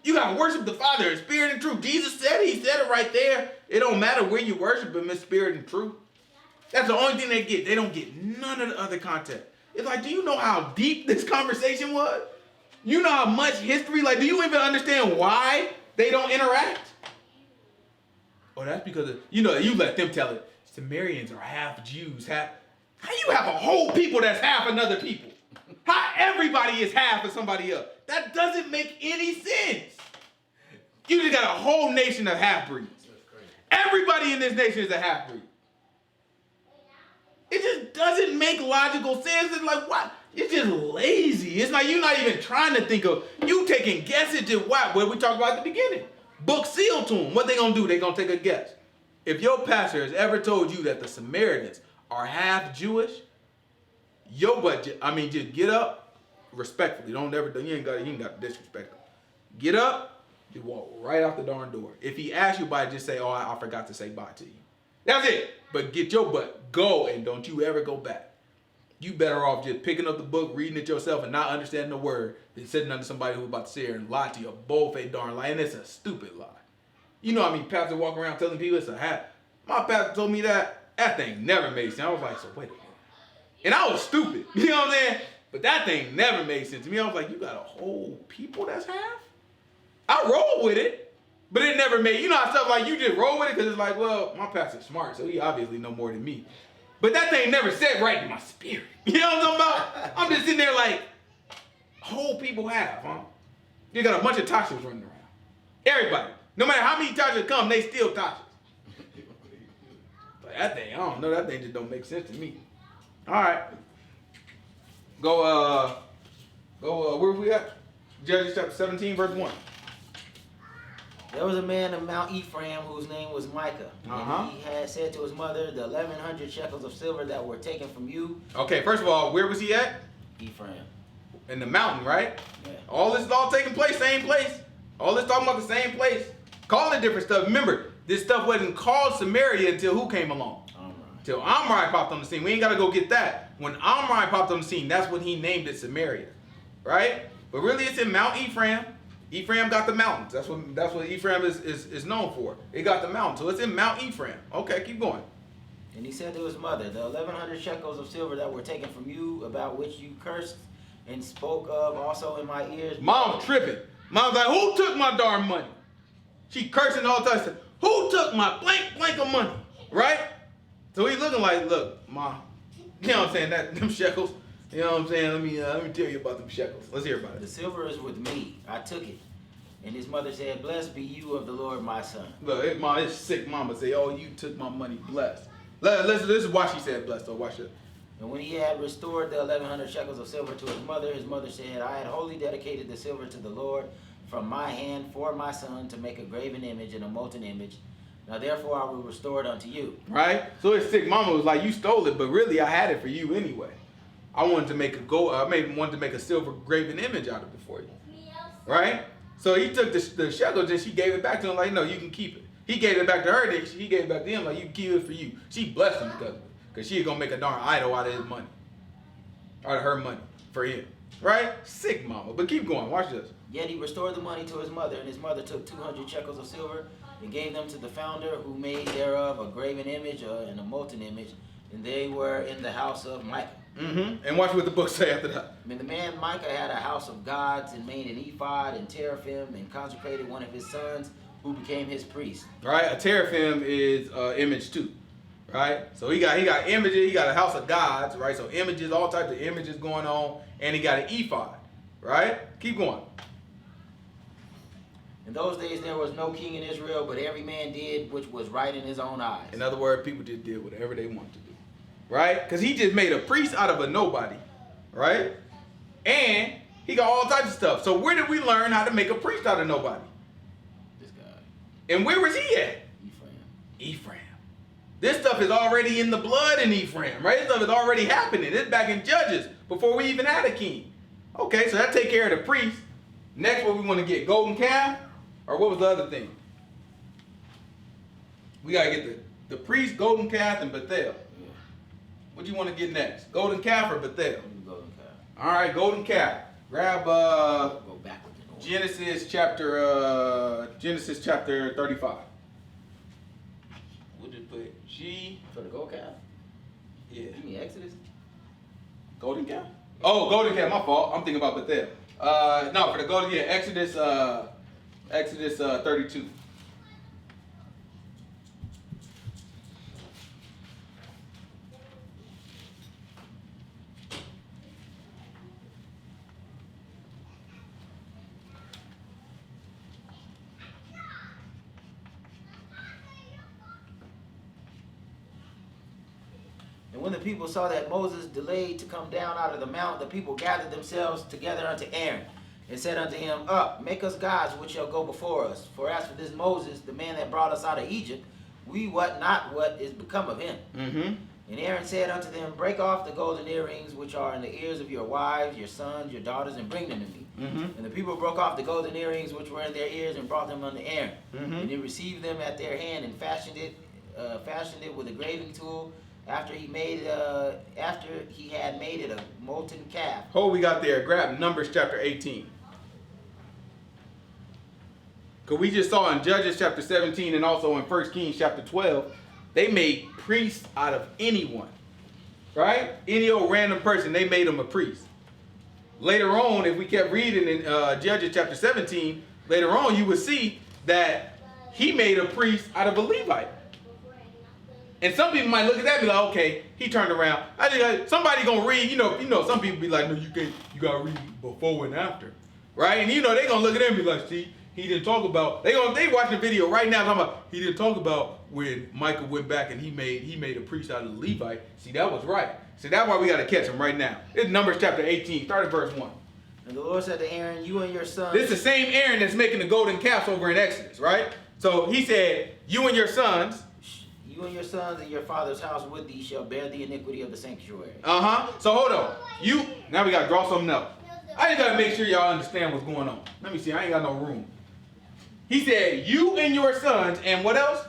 You gotta worship the Father in spirit and truth. Jesus said it. He said it right there. It don't matter where you worship Him in spirit and truth. That's the only thing they get. They don't get none of the other content. It's like, do you know how deep this conversation was? You know how much history? Like, do you even understand why they don't interact? Oh, that's because of, you let them tell it. Samaritans are half Jews, half. How you have a whole people that's half another people? How everybody is half of somebody else? That doesn't make any sense. You just got a whole nation of half-breeds. Everybody in this nation is a half-breed. It just doesn't make logical sense. It's like, what? It's just lazy. It's like you're not even trying to think of, you taking guesses at what we talked about at the beginning. Book sealed to them. What they gonna do? They gonna take a guess. If your pastor has ever told you that the Samaritans are half Jewish, just get up respectfully. You ain't got to disrespect them. Get up, you walk right out the darn door. If he asks you by it, just say, oh, I forgot to say bye to you. That's it. But get your butt, go, and don't you ever go back. You better off just picking up the book, reading it yourself, and not understanding the word than sitting under somebody who's about to sit here and lie to you. Both a darn lie, and it's a stupid lie. You know, pastors walk around telling people it's a hat. My pastor told me that thing never made sense. I was like, so wait a minute. And I was stupid. You know what I'm saying? But that thing never made sense to me. I was like, you got a whole people that's half? I roll with it, but it never made, how stuff like you just roll with it because it's like, well, my pastor's smart, so he obviously know more than me. But that thing never sat right in my spirit. You know what I'm talking about? I'm just sitting there like, whole people half, huh? You got a bunch of Tashas running around. Everybody. No matter how many Tashas come, they still Tashas. But that thing, I don't know. That thing just don't make sense to me. All right. Go, where we at? Judges chapter 17, verse 1. There was a man of Mount Ephraim whose name was Micah. Uh-huh. And he had said to his mother, the 1,100 shekels of silver that were taken from you. Okay, first of all, where was he at? Ephraim. In the mountain, right? Yeah. All this is all taking place, same place. All this talking about the same place. Calling it different stuff. Remember, this stuff wasn't called Samaria until who came along? Until Omri popped on the scene. We ain't got to go get that. When Omri popped on the scene, that's when he named it Samaria. Right? But really, it's in Mount Ephraim. Ephraim got the mountains. That's what Ephraim is known for. It got the mountains. So it's in Mount Ephraim. Okay, keep going. And he said to his mother, the 1,100 shekels of silver that were taken from you, about which you cursed and spoke of also in my ears. Mom's tripping. Mom's like, who took my darn money? She cursing all the time. Said, who took my blank of money? Right? So he's looking like, look, Mom, you know what I'm saying, them shekels. You know what I'm saying? Let me tell you about them shekels. Let's hear about it. The silver is with me. I took it. And his mother said, blessed be you of the Lord, my son. Look, his sick mama say, oh, you took my money, blessed. This is why she said blessed, though. Watch it. And when he had restored the 1,100 shekels of silver to his mother said, I had wholly dedicated the silver to the Lord from my hand for my son to make a graven image and a molten image. Now therefore I will restore it unto you. Right? So his sick mama was like, you stole it, but really I had it for you anyway. I wanted to make wanted to make a silver graven image out of it for you. Right? So he took the shekels and she gave it back to him like, no, you can keep it. He gave it back to her, then he gave it back to him like, you can keep it for you. She blessed him because of it. Because she was going to make a darn idol out of his money. Out of her money for him. Right? Sick mama. But keep going. Watch this. Yet he restored the money to his mother, and his mother took 200 shekels of silver and gave them to the founder, who made thereof a graven image and a molten image, and they were in the house of Micah. Mm-hmm. And watch what the book say after that. And the man Micah had a house of gods and made an ephod and teraphim and consecrated one of his sons, who became his priest. Right? A teraphim is image too. Right? So he got images, he got a house of gods, right? So images, all types of images going on, and he got an ephod. Right? Keep going. In those days there was no king in Israel, but every man did which was right in his own eyes. In other words, people just did whatever they wanted to do. Right? Because he just made a priest out of a nobody. Right? And he got all types of stuff. So where did we learn how to make a priest out of nobody? This guy. And where was he at? Ephraim. This stuff is already in the blood in Ephraim, right? This stuff is already happening. It's back in Judges before we even had a king. Okay, so that take care of the priest. Next, what we want to get? Golden calf? Or what was the other thing? We got to get the priest, golden calf, and Bethel. Yeah. What do you want to get next? Golden calf or Bethel? Golden calf. All right, golden calf. Grab Go backwards. Genesis chapter 35. We'll just put G. For the gold calf? Yeah. You mean Exodus? Golden calf? Oh, golden calf, my fault. I'm thinking about Bethel. No, for the golden, yeah, Exodus 32. And when the people saw that Moses delayed to come down out of the mount, the people gathered themselves together unto Aaron, and said unto him, Up, make us gods which shall go before us. For as for this Moses, the man that brought us out of Egypt, we wot not what is become of him. Mm-hmm. And Aaron said unto them, Break off the golden earrings which are in the ears of your wives, your sons, your daughters, and bring them to me. Mm-hmm. And the people broke off the golden earrings which were in their ears and brought them unto Aaron. Mm-hmm. And he received them at their hand and fashioned it with a graving tool. After he had made it a molten calf. Hold, we got there. Grab Numbers chapter 18. Because we just saw in Judges chapter 17 and also in 1 Kings chapter 12, they made priests out of anyone. Right? Any old random person, they made them a priest. Later on, if we kept reading in Judges chapter 17, later on you would see that he made a priest out of a Levite. And some people might look at that and be like, okay, he turned around. I think somebody gonna read, you know, some people be like, no, you can't, you gotta read before and after. Right? And they gonna look at them and be like, see, he didn't talk about, they watching the video right now talking about, he didn't talk about when Michael went back and he made a priest out of the Levite. See, that was right. See, that's why we gotta catch him right now. It's Numbers chapter 18, start at verse 1. And the Lord said to Aaron, You and your sons. This is the same Aaron that's making the golden calves over in Exodus, right? So he said, you and your sons. You and your sons and your father's house with thee shall bear the iniquity of the sanctuary. So hold on. Now we got to draw something up. I just got to make sure y'all understand what's going on. Let me see. I ain't got no room. He said, you and your sons and what else?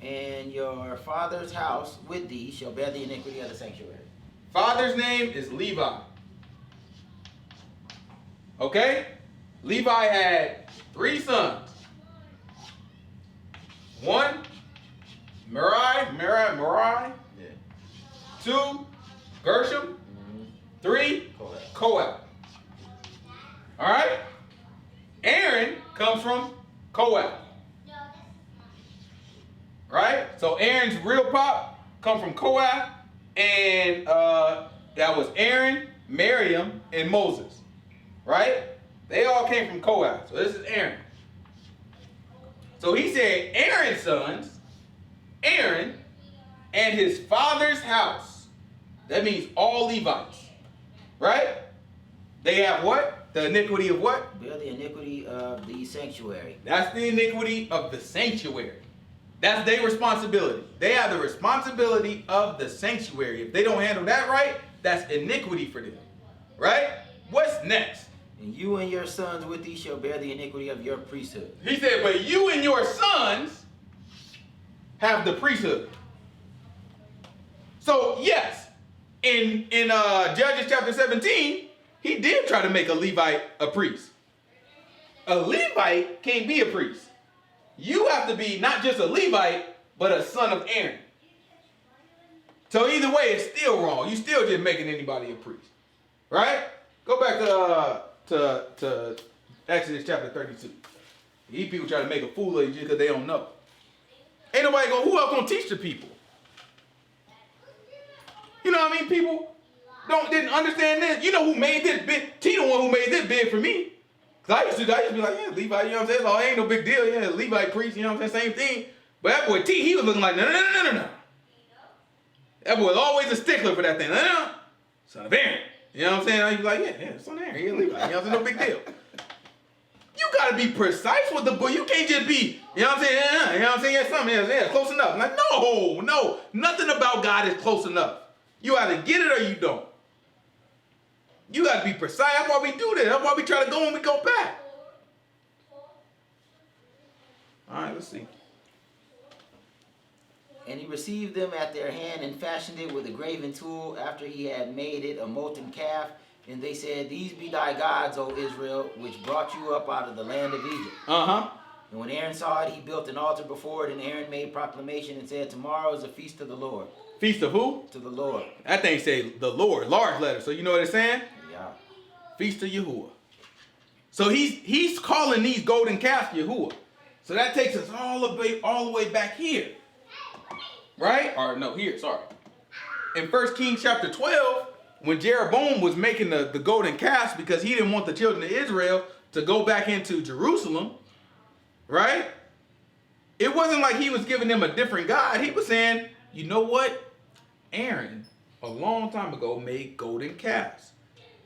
And your father's house with thee shall bear the iniquity of the sanctuary. Father's name is Levi. Okay? Levi had 3 sons. 1, Merari. Yeah. 2, Gershom. 3, Kohath. All right? Aaron comes from Kohath. Right? So Aaron's real pop come from Kohath, and that was Aaron, Miriam, and Moses. Right? They all came from Kohath. So this is Aaron. So he said Aaron's sons, Aaron and his father's house That means all Levites. Right? They have what? The iniquity of what? Bear the iniquity of the sanctuary. That's the iniquity of the sanctuary. That's their responsibility. They have the responsibility of the sanctuary. If they don't handle that right, that's iniquity for them. Right? What's next? And you and your sons with thee shall bear the iniquity of your priesthood. He said, but you and your sons have the priesthood. So, yes, in Judges chapter 17, he did try to make a Levite a priest. A Levite can't be a priest. You have to be not just a Levite, but a son of Aaron. So either way, it's still wrong. You still just making anybody a priest. Right? Go back to Exodus chapter 32. These people try to make a fool of you just because they don't know. Ain't nobody who else gonna teach the people? You know what I mean? People didn't understand this. You know who made this big? T the one who made this big for me. Cause I used to be like, yeah, Levite, you know what I'm saying? Oh, ain't no big deal. Yeah, Levite priest, you know what I'm saying? Same thing. But that boy T, he was looking like, no. That boy was always a stickler for that thing. No. Son of Aaron. You know what I'm saying? He was like, yeah, son of Aaron. He a Levite. You know what I'm saying? No big deal. You gotta be precise with the book. You can't just be, you know what I'm saying? Yeah, you know what I'm saying? Yeah, something, yeah, close enough. Like, no. Nothing about God is close enough. You either get it or you don't. You got to be precise. That's why we do this. That's why we try to go and we go back. All right, let's see. And he received them at their hand and fashioned it with a graven tool after he had made it a molten calf. And they said, these be thy gods, O Israel, which brought you up out of the land of Egypt. And when Aaron saw it, he built an altar before it, and Aaron made proclamation and said, tomorrow is a feast to the Lord. Feast of who? To the Lord. That thing say the Lord, large letter. So you know what it's saying? Yeah. Feast of Yahuwah. So he's calling these golden calves Yahuwah. So that takes us all the way back here. Right? Or no, here, sorry. In 1 Kings chapter 12, when Jeroboam was making the golden calves because he didn't want the children of Israel to go back into Jerusalem, right? It wasn't like he was giving them a different God. He was saying, you know what? Aaron, a long time ago, made golden calves.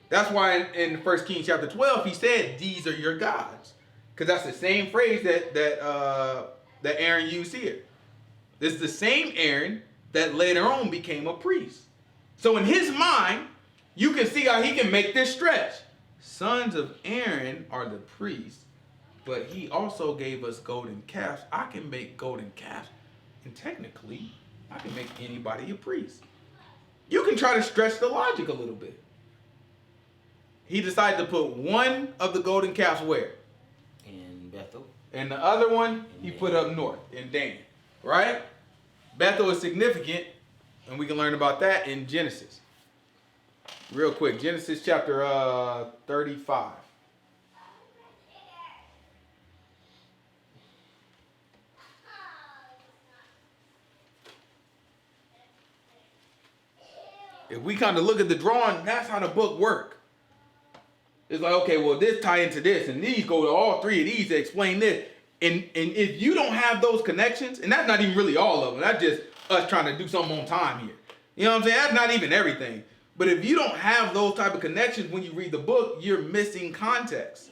That's why in 1 Kings chapter 12, he said, these are your gods. Because that's the same phrase that Aaron used here. This is the same Aaron that later on became a priest. So in his mind, you can see how he can make this stretch. Sons of Aaron are the priests, but he also gave us golden calves. I can make golden calves, and technically, I can make anybody a priest. You can try to stretch the logic a little bit. He decided to put one of the golden calves where? In Bethel. And the other one, he put up north in Dan. Right? Bethel is significant, and we can learn about that in Genesis. Real quick, Genesis chapter 35. If we kind of look at the drawing, that's how the book works. It's like, okay, well, this tie into this, and these go to all three of these to explain this. And if you don't have those connections, and that's not even really all of them, that's just us trying to do something on time here. You know what I'm saying? That's not even everything. But if you don't have those type of connections when you read the book, you're missing context.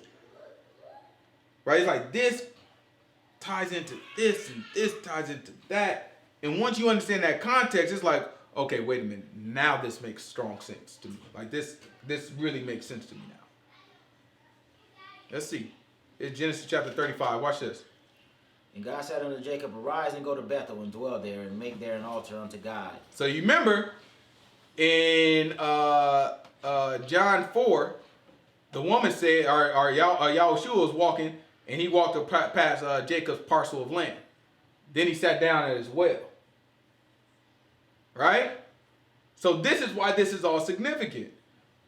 Right? It's like this ties into this, and this ties into that. And once you understand that context, it's like, okay, wait a minute. Now this makes strong sense to me. Like this really makes sense to me now. Let's see. It's Genesis chapter 35. Watch this. And God said unto Jacob, arise and go to Bethel and dwell there and make there an altar unto God. So you remember in John 4, the woman said, Yahushua was walking and he walked past Jacob's parcel of land. Then he sat down at his well. Right? So this is why this is all significant.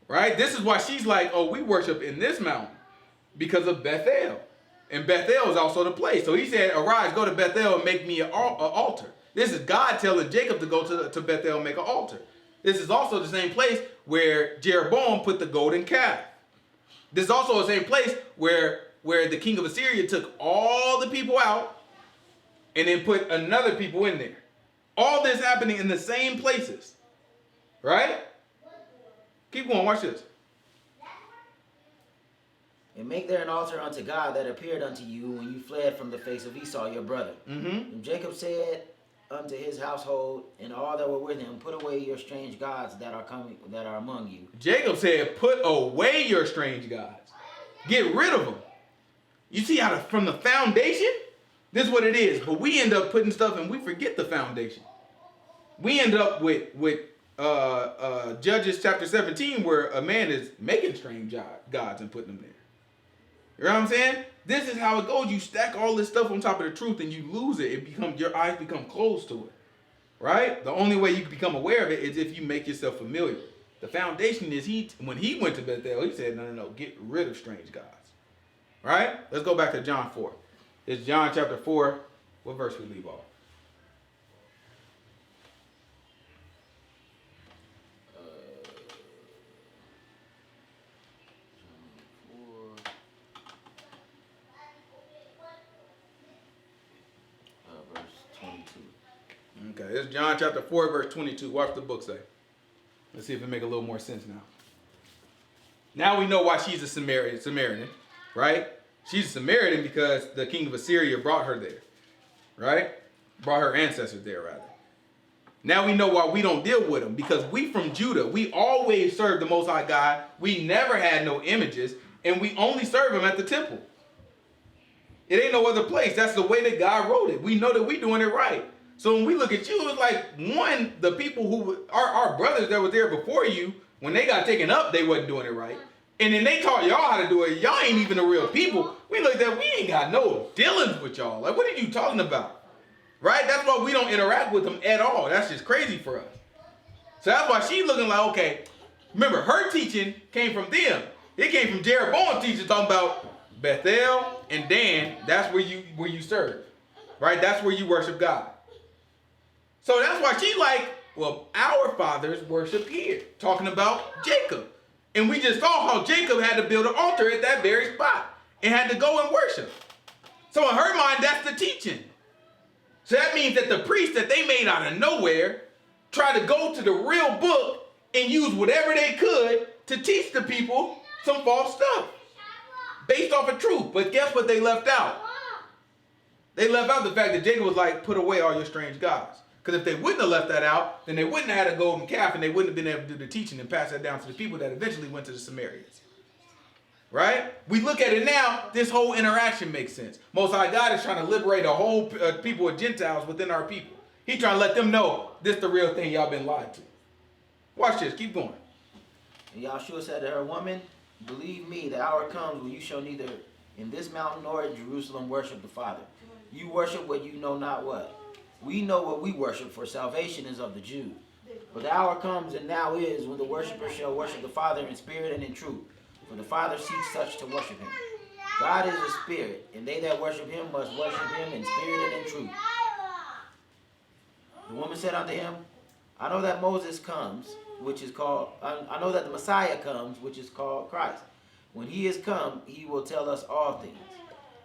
Right? This is why she's like, oh, we worship in this mountain because of Bethel. And Bethel is also the place. So he said, arise, go to Bethel and make me an altar. This is God telling Jacob to go to Bethel and make an altar. This is also the same place where Jeroboam put the golden calf. This is also the same place where the king of Assyria took all the people out and then put another people in there. All this happening in the same places. Right? Keep going. Watch this. And make there an altar unto God that appeared unto you when you fled from the face of Esau your brother. And Jacob said unto his household and all that were with him, put away your strange gods that are among you. Jacob said, put away your strange gods. Get rid of them. You see how from the foundation, this is what it is. But we end up putting stuff and we forget the foundation. We end up with Judges chapter 17 where a man is making strange gods and putting them there. You know what I'm saying? This is how it goes. You stack all this stuff on top of the truth and you lose it. Your eyes become closed to it. Right? The only way you can become aware of it is if you make yourself familiar. The foundation is when he went to Bethel, he said, no, get rid of strange gods. Right? Let's go back to John 4. It's John chapter 4. What verse we leave off? Okay, it's John chapter 4, verse 22. Watch the book say. Let's see if it make a little more sense now. Now we know why she's a Samaritan, right? She's a Samaritan because the king of Assyria brought her there, right? Brought her ancestors there, rather. Now we know why we don't deal with them, because we from Judah, we always serve the Most High God. We never had no images, and we only serve him at the temple. It ain't no other place. That's the way that God wrote it. We know that we doing it right. So when we look at you, it's like, one, the people who are our brothers that were there before you, when they got taken up, they wasn't doing it right. And then they taught y'all how to do it. Y'all ain't even the real people. We looked at, we ain't got no dealings with y'all. Like, what are you talking about? Right? That's why we don't interact with them at all. That's just crazy for us. So that's why she's looking like, okay, remember, her teaching came from them. It came from Jeroboam's teaching talking about Bethel and Dan. That's where you serve. Right? That's where you worship God. So that's why she's like, well, our fathers worship here. Talking about Jacob. And we just saw how Jacob had to build an altar at that very spot and had to go and worship. So in her mind, that's the teaching. So that means that the priests that they made out of nowhere tried to go to the real book and use whatever they could to teach the people some false stuff based off of truth. But guess what they left out? They left out the fact that Jacob was like, put away all your strange gods. Because if they wouldn't have left that out, then they wouldn't have had a golden calf and they wouldn't have been able to do the teaching and pass that down to the people that eventually went to the Samaritans. Right? We look at it now, this whole interaction makes sense. Most High God is trying to liberate a whole people of Gentiles within our people. He's trying to let them know this is the real thing y'all been lied to. Watch this. Keep going. And Yahshua said to her, woman, believe me, the hour comes when you shall neither in this mountain nor in Jerusalem worship the Father. You worship what you know not what. We know what we worship, for salvation is of the Jews. But the hour comes, and now is, when the worshiper shall worship the Father in spirit and in truth. For the Father seeks such to worship him. God is a spirit, and they that worship him must worship him in spirit and in truth. The woman said unto him, I know that Moses comes, which is called, I know that the Messiah comes, which is called Christ. When he is come, he will tell us all things.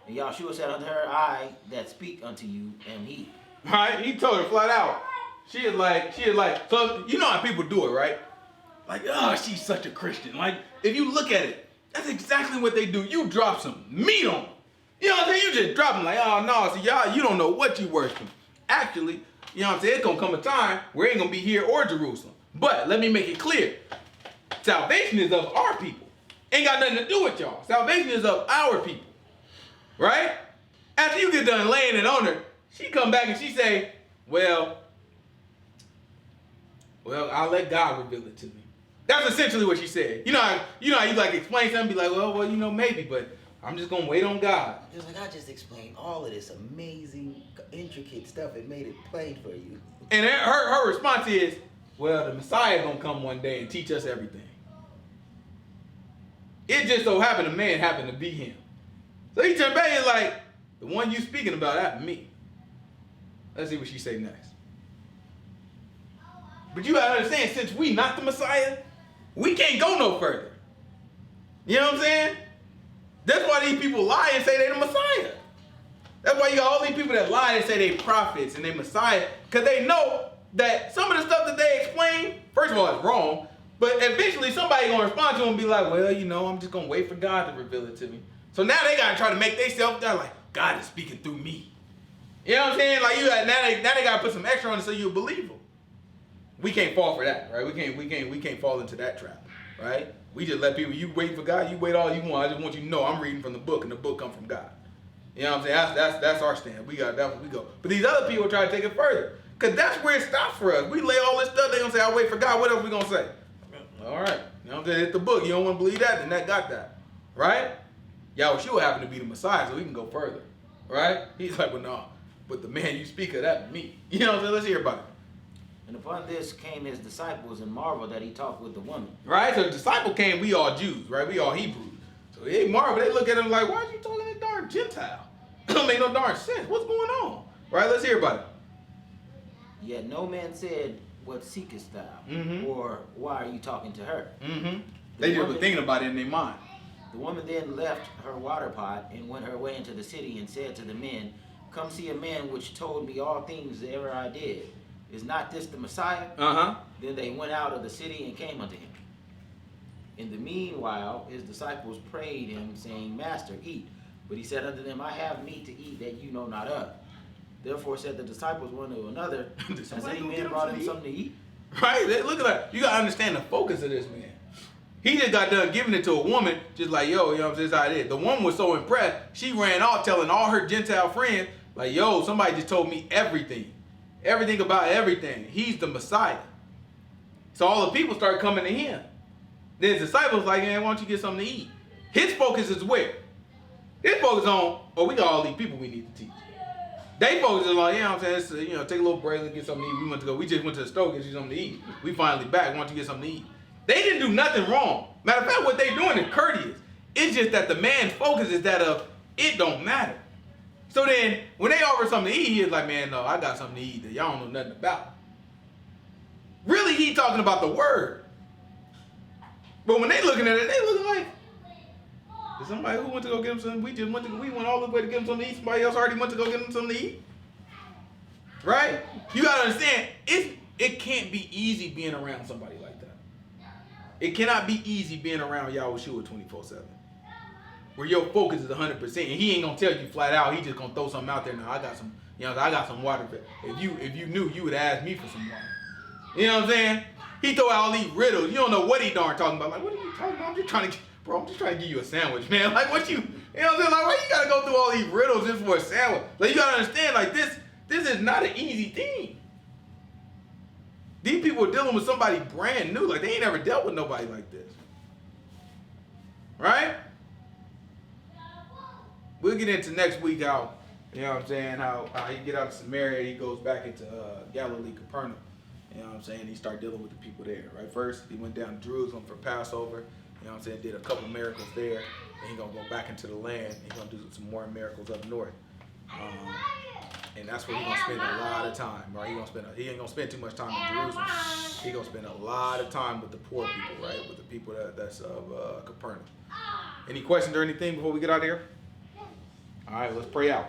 And Yahshua said unto her, I that speak unto you am he. Right? He told her flat out. She is like, so you know how people do it, right? Like, oh, she's such a Christian. Like, if you look at it, that's exactly what they do. You drop some meat on them. You know what I'm saying? You just drop them like, oh, no, see, y'all, you don't know what you worship. Actually, you know what I'm saying? It's going to come a time where it ain't going to be here or Jerusalem. But let me make it clear. Salvation is of our people. Ain't got nothing to do with y'all. Salvation is of our people. Right? After you get done laying it on her, she come back and she say, well, I'll let God reveal it to me. That's essentially what she said. You know how you like explain something, be like, well, you know, maybe, but I'm just gonna wait on God. Just like I just explained all of this amazing, intricate stuff. It made it plain for you. And her response is, well, the Messiah gonna come one day and teach us everything. It just so happened a man happened to be him. So he turned back and like, the one you speaking about, that's me. Let's see what she say next. But you gotta understand, since we not the Messiah, we can't go no further. You know what I'm saying? That's why these people lie and say they the Messiah. That's why you got all these people that lie and say they prophets and they Messiah, because they know that some of the stuff that they explain, first of all, is wrong, but eventually somebody gonna respond to them and be like, well, you know, I'm just gonna wait for God to reveal it to me. So now they gotta try to make themselves down like, God is speaking through me. You know what I'm saying? Like now they gotta put some extra on it so you'll believe them. We can't fall for that, right? We can't fall into that trap, right? We just let people, you wait for God, you wait all you want. I just want you to know I'm reading from the book and the book comes from God. You know what I'm saying? That's our stand. That's where we go. But these other people try to take it further. Because that's where it stops for us. We lay all this stuff, they're going to say, I'll wait for God. What else we going to say? All right. You know what I'm saying? It's the book. You don't want to believe that? Then that got that. Right? Yahshua happened to be the Messiah, so we can go further. Right? He's like, well, no. But the man you speak of, that me. You know what I'm saying? Let's hear about it. And upon this came his disciples and marveled that he talked with the woman. Right? So the disciple came, we all Jews, right? We all Hebrews. So they marvel. They look at him like, why are you talking to darn Gentile? It don't make no darn sense. What's going on? Right? Let's hear about it. Yet no man said, what seekest thou? Mm-hmm. Or why are you talking to her? Mm-hmm. They just were thinking about it in their mind. The woman then left her water pot and went her way into the city and said to the men, come see a man which told me all things that ever I did. Is not this the Messiah? Uh-huh. Then they went out of the city and came unto him. In the meanwhile, his disciples prayed him, saying, Master, eat. But he said unto them, I have meat to eat that you know not of. Therefore said the disciples one to another, has any man brought him something to eat? Right? Look at that. You got to understand the focus of this man. He just got done giving it to a woman, just like, yo, you know what I'm saying, that's how it is. The woman was so impressed, she ran off telling all her Gentile friends, like, yo, somebody just told me everything. Everything about everything. He's the Messiah. So all the people start coming to him. Then his disciples like, man, why don't you get something to eat? His focus is where? His focus on, oh, we got all these people we need to teach. They focus on like, you know what I'm saying, you know, take a little break, let's get something to eat. We just went to the store, get you something to eat. We finally back, why don't you get something to eat? They didn't do nothing wrong. Matter of fact, what they doing is courteous. It's just that the man's focus is that of, it don't matter. So then, when they offer something to eat, he's like, man, no, I got something to eat that y'all don't know nothing about. Really, he talking about the word. But when they looking at it, they looking like, is somebody who went to go get him something? We went all the way to get him something to eat. Somebody else already went to go get him something to eat. Right? You got to understand, it can't be easy being around somebody like that. It cannot be easy being around Yahushua 24/7. Where your focus is 100%, and he ain't gonna tell you flat out. He just gonna throw something out there. Now I got some, you know, I got some water. If you knew, you would ask me for some water. You know what I'm saying? He throw out all these riddles. You don't know what he darn talking about. Like, what are you talking about? I'm just trying to give you a sandwich, man. Like, what you know what I'm saying? Like, why you gotta go through all these riddles just for a sandwich? Like, you gotta understand, like this is not an easy thing. These people are dealing with somebody brand new. Like, they ain't never dealt with nobody like this. Right? We'll get into next week how, you know what I'm saying, how he get out of Samaria, he goes back into Galilee, Capernaum. You know what I'm saying? He started dealing with the people there, right? First, he went down to Jerusalem for Passover. You know what I'm saying? Did a couple miracles there. And he's going to go back into the land. He's going to do some more miracles up north. And that's where he's going to spend a lot of time, right? He ain't going to spend too much time in Jerusalem. He's going to spend a lot of time with the poor people, right? With the people that's of Capernaum. Any questions or anything before we get out of here? All right, let's pray out.